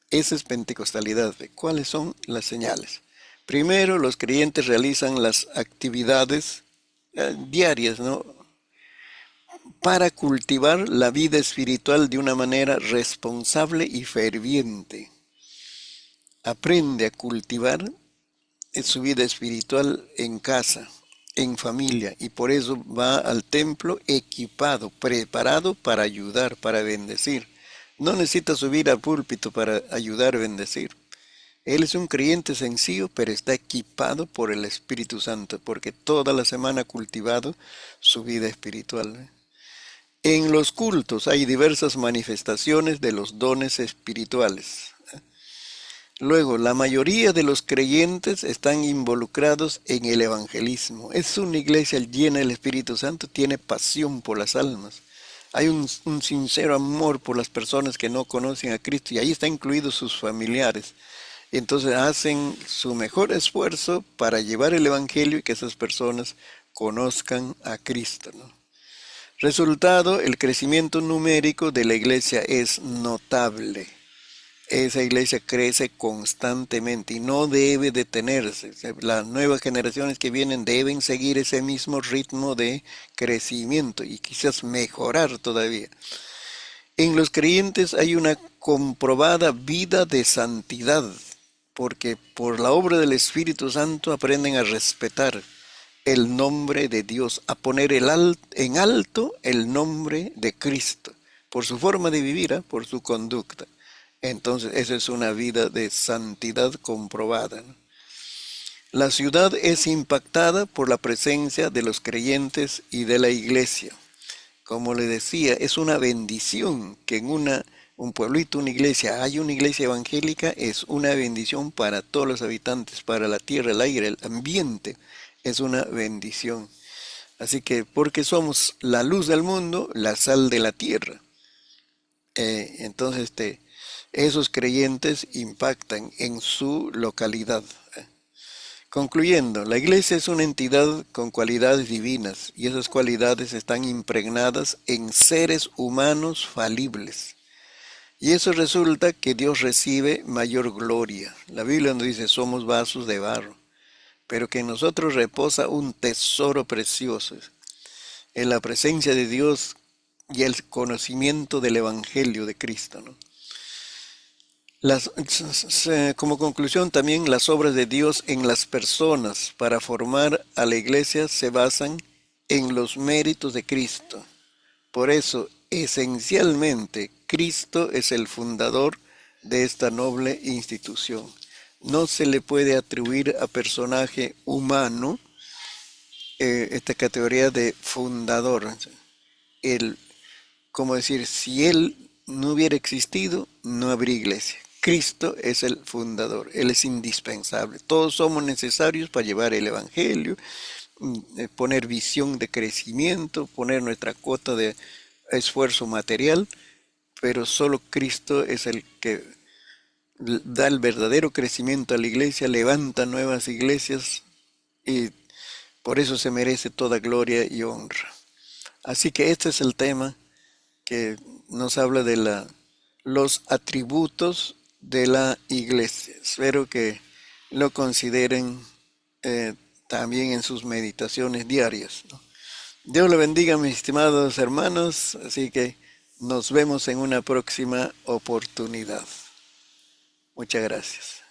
Esa es pentecostalidad. ¿Cuáles son las señales? Primero, los creyentes realizan las actividades diarias, ¿no?, para cultivar la vida espiritual de una manera responsable y ferviente. Aprende a cultivar su vida espiritual en casa, en familia, y por eso va al templo equipado, preparado para ayudar, para bendecir. No necesita subir al púlpito para ayudar a bendecir. Él es un creyente sencillo, pero está equipado por el Espíritu Santo, porque toda la semana ha cultivado su vida espiritual. En los cultos hay diversas manifestaciones de los dones espirituales. Luego, la mayoría de los creyentes están involucrados en el evangelismo. Es una iglesia llena del Espíritu Santo, tiene pasión por las almas. Hay un sincero amor por las personas que no conocen a Cristo y ahí están incluidos sus familiares. Entonces hacen su mejor esfuerzo para llevar el evangelio y que esas personas conozcan a Cristo, ¿no? Resultado, el crecimiento numérico de la iglesia es notable. Esa iglesia crece constantemente y no debe detenerse. Las nuevas generaciones que vienen deben seguir ese mismo ritmo de crecimiento y quizás mejorar todavía. En los creyentes hay una comprobada vida de santidad, porque por la obra del Espíritu Santo aprenden a respetar el nombre de Dios, a poner en alto el nombre de Cristo, por su forma de vivir, por su conducta. Entonces, esa es una vida de santidad comprobada, ¿no? La ciudad es impactada por la presencia de los creyentes y de la iglesia. Como le decía, es una bendición que en un pueblito, una iglesia, hay una iglesia evangélica, es una bendición para todos los habitantes, para la tierra, el aire, el ambiente, es una bendición. Así que, porque somos la luz del mundo, la sal de la tierra. Entonces, esos creyentes impactan en su localidad. Concluyendo, la iglesia es una entidad con cualidades divinas y esas cualidades están impregnadas en seres humanos falibles. Y eso resulta que Dios recibe mayor gloria. La Biblia nos dice, somos vasos de barro, pero que en nosotros reposa un tesoro precioso en la presencia de Dios y el conocimiento del Evangelio de Cristo, ¿no? Como conclusión también las obras de Dios en las personas para formar a la iglesia se basan en los méritos de Cristo. Por eso, esencialmente, Cristo es el fundador de esta noble institución. No se le puede atribuir a personaje humano esta categoría de fundador. Como decir, si él no hubiera existido, no habría iglesia. Cristo es el fundador, Él es indispensable. Todos somos necesarios para llevar el Evangelio, poner visión de crecimiento, poner nuestra cuota de esfuerzo material, pero solo Cristo es el que da el verdadero crecimiento a la iglesia, levanta nuevas iglesias y por eso se merece toda gloria y honra. Así que este es el tema que nos habla de los atributos de la iglesia. Espero que lo consideren también en sus meditaciones diarias, ¿no? Dios le bendiga, mis estimados hermanos, así que nos vemos en una próxima oportunidad. Muchas gracias.